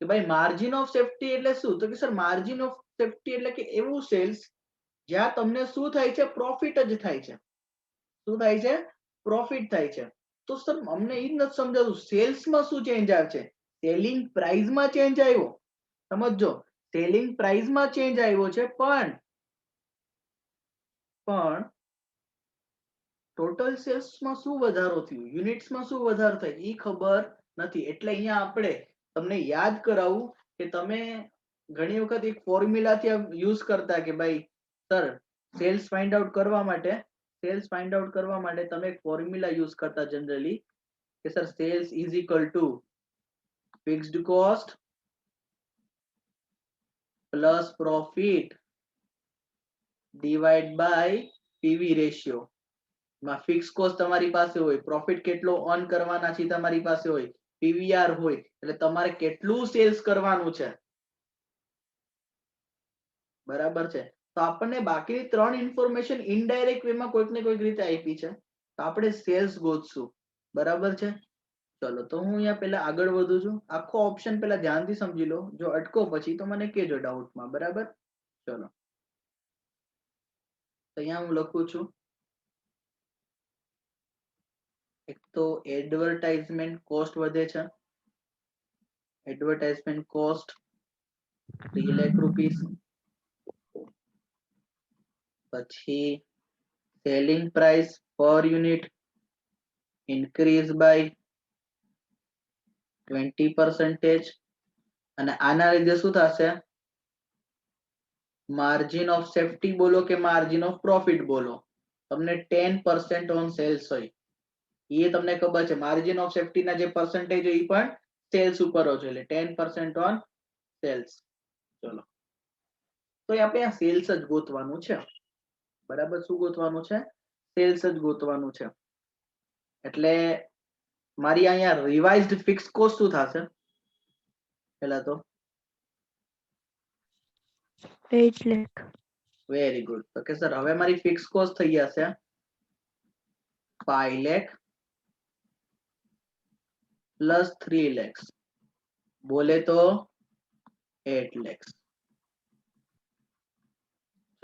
કે ભાઈ માર્જિન ઓફ સેફ્ટી એટલે શું, તો કે સર માર્જિન ઓફ સેફ્ટી એટલે કે એવું સેલ્સ જ્યાં તમને શું થાય છે, પ્રોફિટ જ થાય છે. શું થાય છે? પ્રોફિટ થાય છે. તો સર અમને એ જ નથી સમજાતું સેલ્સમાં શું ચેન્જ આવે છે? સેલિંગ પ્રાઇસમાં ચેન્જ આવ્યો, સમજો સેલિંગ પ્રાઇસમાં ચેન્જ આવ્યો છે, પણ ટોટલ સેલ્સમાં શું વધારો થયો, યુનિટ્સમાં શું વધારો થાય એ ખબર નથી. એટલે અહીંયા આપણે તમને યાદ કરાવું કે તમે ઘણી વખત એક ફોર્મ્યુલાથી યુઝ કરતા કે ભાઈ સર સેલ્સ ફાઇન્ડ આઉટ કરવા માટે તમે એક ફોર્મ્યુલા યુઝ કરતા જનરલી કે sir sales is equal to fixed cost plus profit divide by PV ratio. માં ફિક્સ કોસ્ટ તમારી પાસે હોય, પ્રોફિટ કેટલો અર્ન કરવાના છે તમારી પાસે હોય, પીવીઆર હોય, એટલે તમારે કેટલું સેલ્સ કરવાનું છે. બરાબર છે. તો આપણને બાકીની 3 ઇન્ફોર્મેશન ઇનડાયરેક્ટ વેમાં કોઈક ને કોઈક રીતે આપી છે, તો આપણે સેલ્સ ગોતશું. બરાબર છે. ચલો તો હું અહીંયા પહેલા આગળ વધું છું. આખો ઓપ્શન પહેલા ધ્યાનથી સમજી લો, જો અટકો પછી તો મને કહેજો ડાઉટમાં. બરાબર. ચલો તો અહીંયા હું લખું છું, એક તો એડવર્ટાઇઝમેન્ટ કોસ્ટ વધે છે, એડવર્ટાઇઝમેન્ટ કોસ્ટ 3 લાખ રૂપીસ. પછી સેલિંગ પ્રાઇસ પર યુનિટ ઇન્ક્રીઝ બાય 20%. અને આના લીધે શું થશે? માર્જિન ઓફ સેફ્ટી બોલો કે માર્જિન ઓફ પ્રોફિટ બોલો, તમને 10% ઓન સેલ્સ હોય એ તમને ખબર છે. માર્જિન ઓફ સેફ્ટી ના જે પર્સન્ટેજ હોય એ પણ સેલ્સ ઉપર હોય છે, એટલે 10% ઓન સેલ્સ. ચલો તો આપણે આ સેલ્સ જ ગોતવાનું છે. બરાબર. શું ગોતવાનું છે? સેલ્સ જ ગોતવાનું છે. એટલે મારી અહીંયા રિવાઇઝડ ફિક્સ કોસ્ટ શું થશે? પહેલા તો 8 lakh. Very good. Okay sir, હવે મારી ફિક્સ કોસ્ટ થઈ જશે 5 લાખ પ્લસ 3 lakhs, બોલે તો 8 lakhs.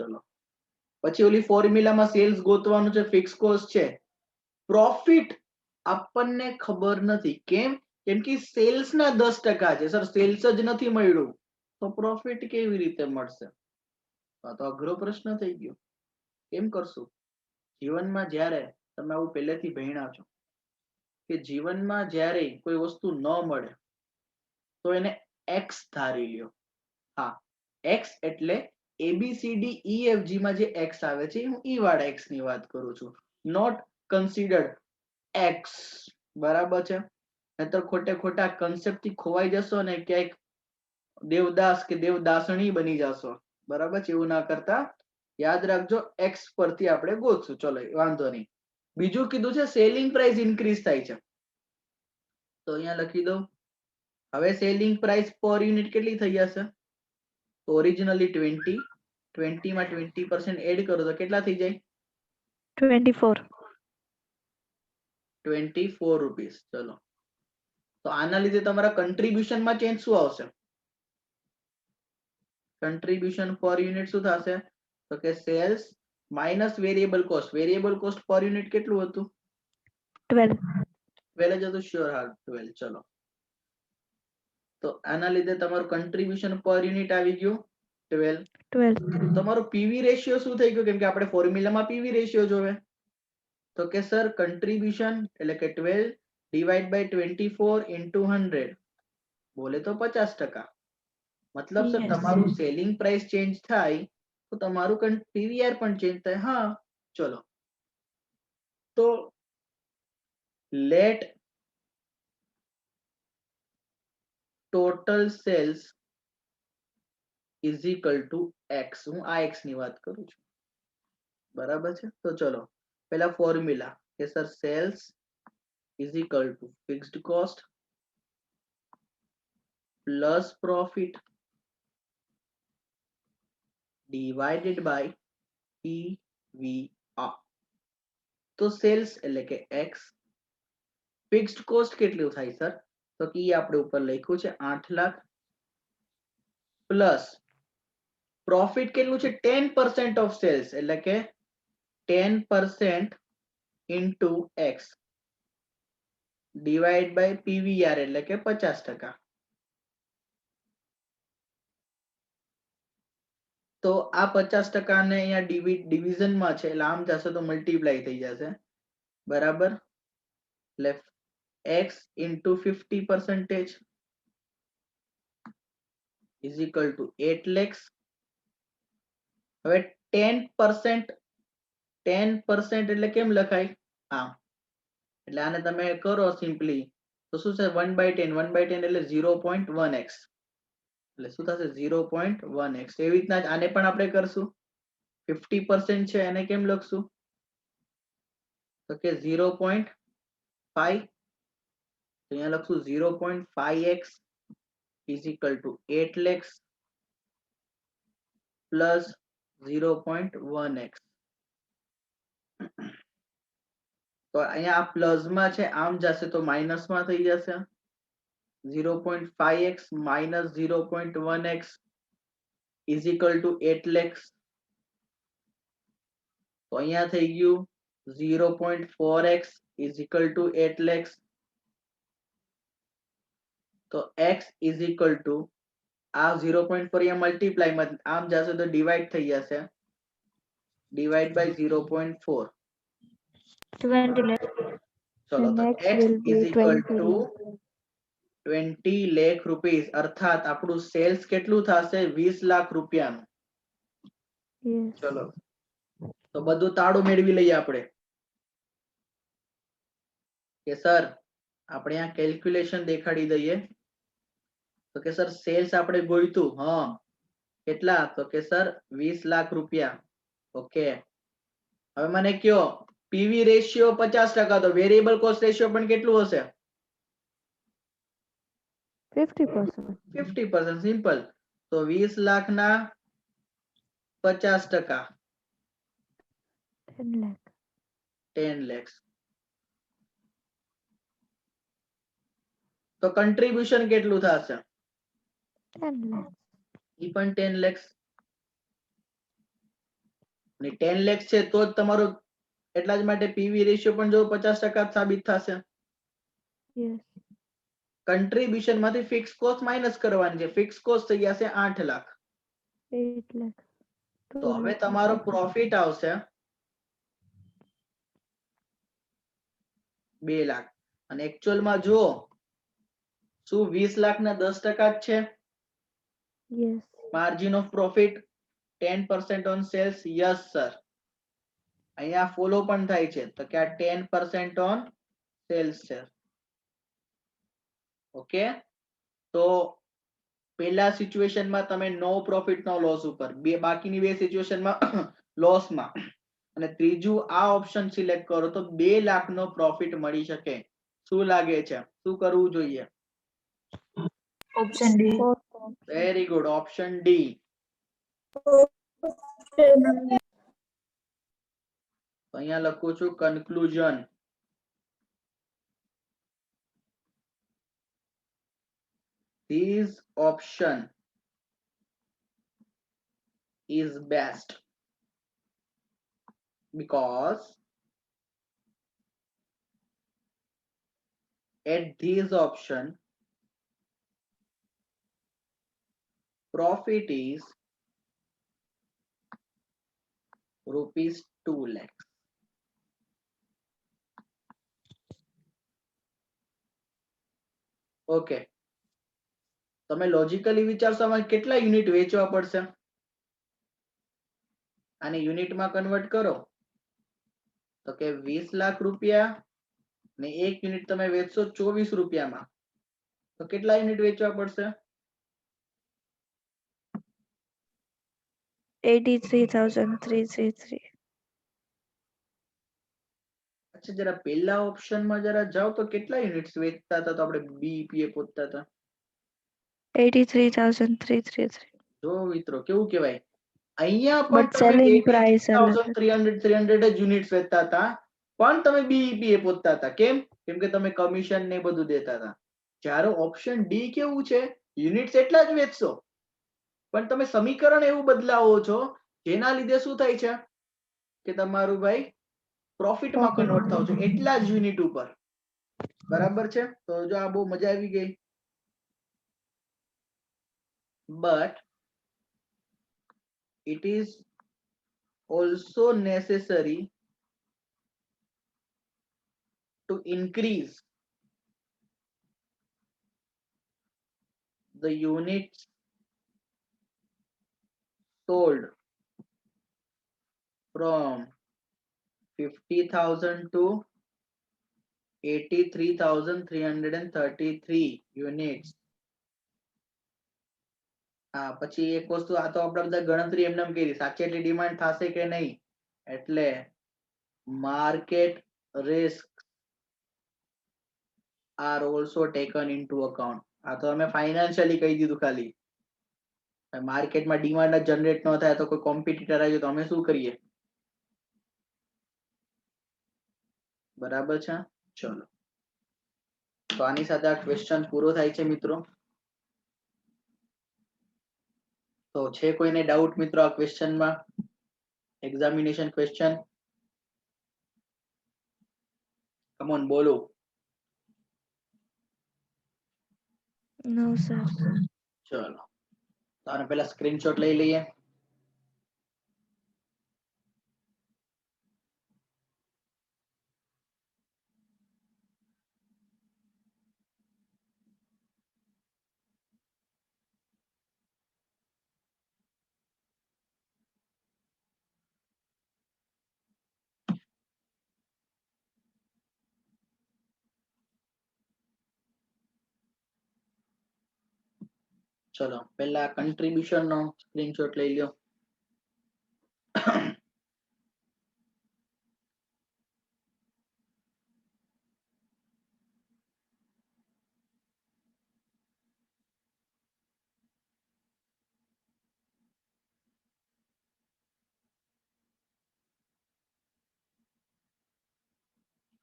ચલો પછી ઓલી ફોર્મ્યુલામાં સેલ્સ ગોતવાનું છે, ફિક્સ કોસ્ટ છે, પ્રોફિટ આપણને ખબર નથી. કેમ? કેમ કે સેલ્સ ના 10% છે. સર સેલ્સ જ નથી મળ્યું તો પ્રોફિટ કેવી રીતે મળશે? આ તો અઘરો પ્રશ્ન થઈ ગયો. કેમ કરશું? જીવનમાં જ્યારે તમે આવું પહેલેથી ભણ્યા છો કે જીવનમાં જ્યારે કોઈ વસ્તુ ન મળે તો એને એક્સ ધારી લ્યો. હા, એક્સ એટલે ABCDEFG માં જે એક્સ આવે છે હું ઈ વાળા એક્સ ની વાત કરું છું, નોટ કન્સિડર્ડ એક્સ. બરાબર છે. નહીતર ખોટે ખોટા કન્સેપ્ટ થી ખોવાઈ જશો ને ક્યાંક દેવદાસ કે દેવદાસણી બની જશો. બરાબર છે. એવું ના કરતા યાદ રાખજો, એક્સ પરથી આપણે ગોતશું. ચલો વાંધો નહીં. બીજું કીધું છે સેલિંગ પ્રાઇસ ઇન્ક્રીઝ થાય છે, તો અહીંયા લખી દઉં. હવે સેલિંગ પ્રાઇસ પર યુનિટ કેટલી થઈ જશે? તો ઓરિજિનલી 20 માં 20% એડ કરો તો કેટલા થઈ જાય? 24. 24 રૂપીસ. ચલો તો આના લીધે તમારા કન્ટ્રીબ્યુશન માં ચેન્જ શું આવશે? કન્ટ્રીબ્યુશન પર યુનિટ શું થશે? તો કે sales minus variable cost. Variable cost per unit કેટલું હતું? 12. 12 જ હતું. શ્યોર, હા 12. ચલો, તો આના લીધે તમારું કન્ટ્રીબ્યુશન પર યુનિટ આવી ગયું 12. 12. તમારું પીવી રેશિયો શું થઈ ગયું? કેમ કે આપણે ફોર્મ્યુલામાં પીવી રેશિયો જોવે. તો કે સર કન્ટ્રીબ્યુશન એટલે કે 12 ડિવાઇડ બાય 24 ઇન્ટુ 100 બોલે તો 50%. મતલબ સર Yes. તમારું સેલિંગ પ્રાઇસ ચેન્જ થાય તો તમારું પીવીઆર પણ ચેન્જ થાય. હા, ચલો, તો let total sales is equal to X. હું આ એક્સ ની વાત કરું છું, બરાબર છે? તો ચલો પહેલા ફોર્મ્યુલા કે sir sales is equal to fixed cost plus profit divided by PVR. તો સેલ્સ એટલે કે એક્સ, ફિક્સ્ડ કોસ્ટ કેટલું થાય સર? તો કે આપણે ઉપર લખ્યું છે 8 લાખ પ્લસ પ્રોફિટ કેટલું છે? 10% ઓફ સેલ્સ એટલે કે 10% into X divide by PVR એટલે કે 50%. તો આ 50% ને અહીંયા ડિવિઝન માં છે એટલે આમ જશે તો મલ્ટીપ્લાય થઈ જશે, બરાબર? એટલે x into 50% is equal two 8 lakhs. હવે 10% એટલે કેમ લખાય? આમ. એટલે આને તમે કરો સિમ્પલી તો શું છે? 1/10. 1/10 એટલે 0.1x. એટલે શું થશે? 0.1x. એવી રીતના જ આને પણ આપણે કરશું. 50% છે એને કેમ લખશું? તો કે 0.5. તો અહીંયા લખશું 0.5x is equal to 8 lakhs plus 0.1x. તો અહીંયા આ પ્લસ માં છે, આમ જશે તો માઇનસ માં થઈ જશે. 0.5x minus 0.1x is equal to 8 lakhs. તો અહીંયા થઈ ગયું 0.4x is equal to 8 lakhs. તો x is equal to આ 0.4 અહીંયા મલ્ટીપ્લાય માં આમ જશે તો ડિવાઈડ થઈ જશે. Divide by 0.4. 20 lakhs. ચલો, તો Next x will be is equal 20 to 20 lakh rupees. અર્થાત આપણું સેલ્સ કેટલું થશે? 20 લાખ રૂપિયાનું. Yes. ચલો, તો બધું તાળું મેળવી લઈએ આપણે કે સર આપણે આ કેલ્ક્યુલેશન દેખાડી દઈએ. તો કે સર સેલ્સ આપણે ગોઈતું, હા, કેટલા? તો કે સર 20 લાખ રૂપિયા. ઓકે, હવે મને કયો પીવી રેશિયો 50%, તો વેરિયેબલ કોસ્ટ રેશિયો પણ કેટલું હશે? 50%. 50%. સિમ્પલ. તો 20 લાખ ના 50%, 10 lakh. 10 lakhs. તો કન્ટ્રીબ્યુશન કેટલું થશે? 10 lakhs. ઈ પણ 10 lakhs. અને 10 lakhs છે તો જ તમારો એટલા જ માટે પીવી રેશિયો પણ જો 50% સાબિત થશે. Yes. કન્ટ્રીબ્યુશન માંથી ફિક્સ કોસ્ટ માઇનસ કરવાની છે. ફિક્સ કોસ્ટ થઈ જશે 8 લાખ. 8 lakhs. તો હવે તમારો પ્રોફિટ આવશે 2 લાખ. અને એકચ્યુઅલ માં જો શું 20 લાખ ના 10% જ છે? Yes. Margin of profit 10% on sales. Yes sir. અહીંયા ફોલો પણ થાય છે તો કે આ 10% ઓન સેલ્સ છે. ઓકે, તો પહેલા સિચ્યુએશનમાં તમે નો પ્રોફિટ નો લોસ ઉપર, બાકીની બે સિચ્યુએશનમાં લોસમાં, અને ત્રીજું આ ઓપ્શન સિલેક્ટ કરો તો 2 લાખ નો પ્રોફિટ મળી શકે. શું લાગે છે? શું કરવું જોઈએ? Option D. Very good, option D. અહીંયા લખું છું conclusion. this option is best because at this option profit is rupees 2 lakhs. Okay, તમે લોજિકલી વિચારશો આમાં કેટલા યુનિટ વેચવા પડશે, આને યુનિટમાં કન્વર્ટ કરો તો કે 20 લાખ રૂપિયા ને એક યુનિટ તમે વેચશો 24 રૂપિયામાં, તો કેટલા યુનિટ વેચવા પડશે? 83,333. અચ્છા, જરા પહેલા ઓપ્શનમાં જરા જાઓ તો કેટલા યુનિટ્સ વેચતા હતા, તો આપણે બીઈપીએ પહોંચતા હતા? 83,333. જો મિત્રો કેવું કહેવાય, અહીંયા પણ But તમે selling price અલગ 83,300 જ યુનિટ્સ વેચતા હતા, પણ તમે બીઈપીએ પહોંચતા હતા. કેમ? કેમ કે તમે કમિશન ને બધું દેતા હતા. જ્યારે ઓપ્શન ડી કેવું છે, યુનિટ્સ એટલા જ વેચશો પણ તમે સમીકરણ એવું બદલાવો છો જેના લીધે શું થાય છે કે તમારું ભાઈ પ્રોફિટમાં કન્વર્ટ થાવ છો એટલા જ યુનિટ ઉપર. બરાબર છે? તો જો આ બહુ મજા આવી ગઈ. but it is also necessary to increase the units sold from 50,000 to 83,333 units. હા, પછી એક વસ્તુ, આ તો આપણે બધા ગણતરી એમને એમ કરી, સાચી એટલી ડિમાન્ડ થશે કે નહીં, એટલે market risk are also taken into account. આ તો અમે ફાઇનાન્શિયલી કહી દીધું ખાલી. માર્કેટમાં ડિમાન્ડ જ જનરેટ ન થાય તો કોઈ કોમ્પિટિટર આવી તો અમે શું કરીએ? બરાબર છે? ચલો, તો આની સાથે આ ક્વેશ્ચન પૂરો થાય છે મિત્રો. તો છે કોઈને ડાઉટ મિત્રો આ ક્વેશ્ચનમાં? એક્ઝામિનેશન ક્વેશ્ચન, કમ ઓન બોલો. No, sir. ચલો, તો આને પહેલા સ્ક્રીનશોટ લઈ લઈએ. ચલો, પહેલા કન્ટ્રીબ્યુશન નો સ્ક્રીનશોટ લઈ લ્યો.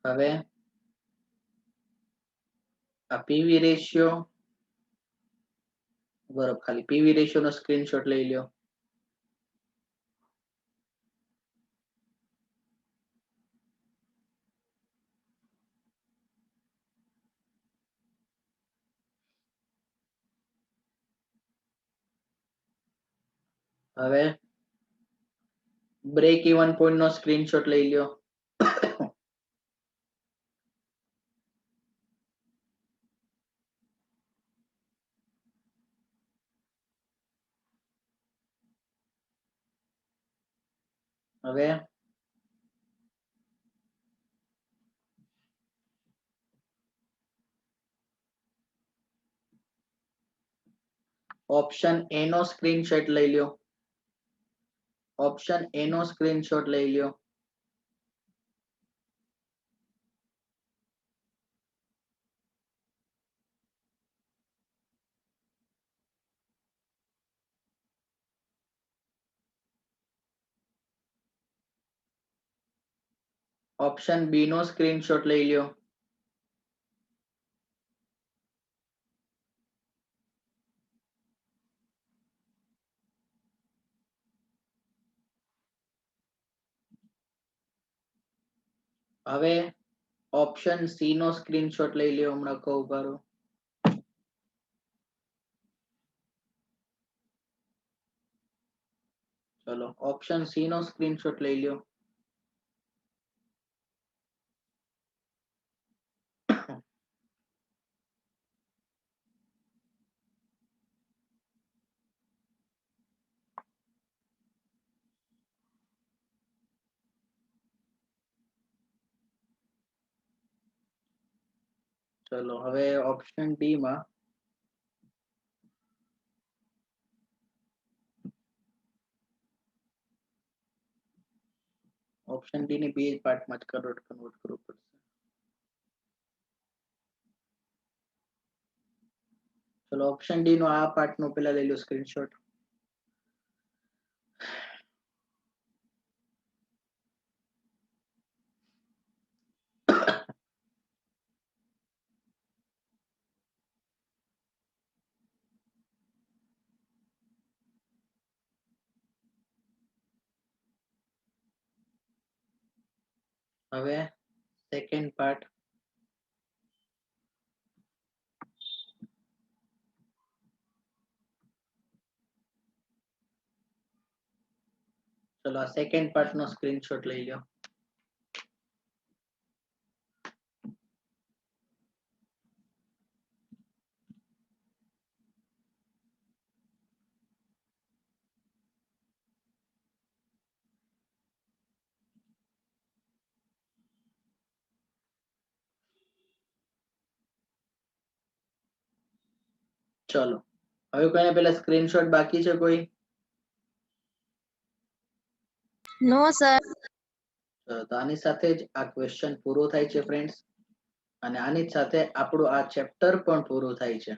હવે આ પીવી રેશિયો, બરાબર, ખાલી પીવી રેશિયો નો સ્ક્રીનશોટ લઈ લ્યો. હવે બ્રેક ઇવન પોઈન્ટ નો સ્ક્રીનશોટ લઈ લ્યો. હવે ઓપ્શન એ નો સ્ક્રીનશોટ લઈ લ્યો. ઓપ્શન એ નો સ્ક્રીનશોટ લઈ લ્યો. ઓપ્શન બી નો સ્ક્રીનશોટ લઈ લ્યો. હવે ઓપ્શન સી નો સ્ક્રીનશોટ લઈ લ્યો, હમણાં કહું બારો. ચલો ઓપ્શન સી નો સ્ક્રીનશોટ લઈ લ્યો. ચલો હવે ઓપ્શન ડી માં ઓપ્શન ડી ની બે પાર્ટમાં જ કન્વર્ટ કરવું પડશે. ચલો ઓપ્શન ડી નો આ પાર્ટ નો પેલા લઈ લો સ્ક્રીનશોટ. હવે સેકન્ડ પાર્ટ. ચલો આ સેકન્ડ પાર્ટ નો સ્ક્રીનશોટ લઈ લો. ચલો હવે કોઈને પેલા સ્ક્રીનશોટ બાકી છે કોઈ? No, sir. ચલો તો આની સાથે જ આ ક્વેશ્ચન પૂરો થાય છે ફ્રેન્ડ્સ, અને આની જ સાથે આપણું આ ચેપ્ટર પણ પૂરું થાય છે.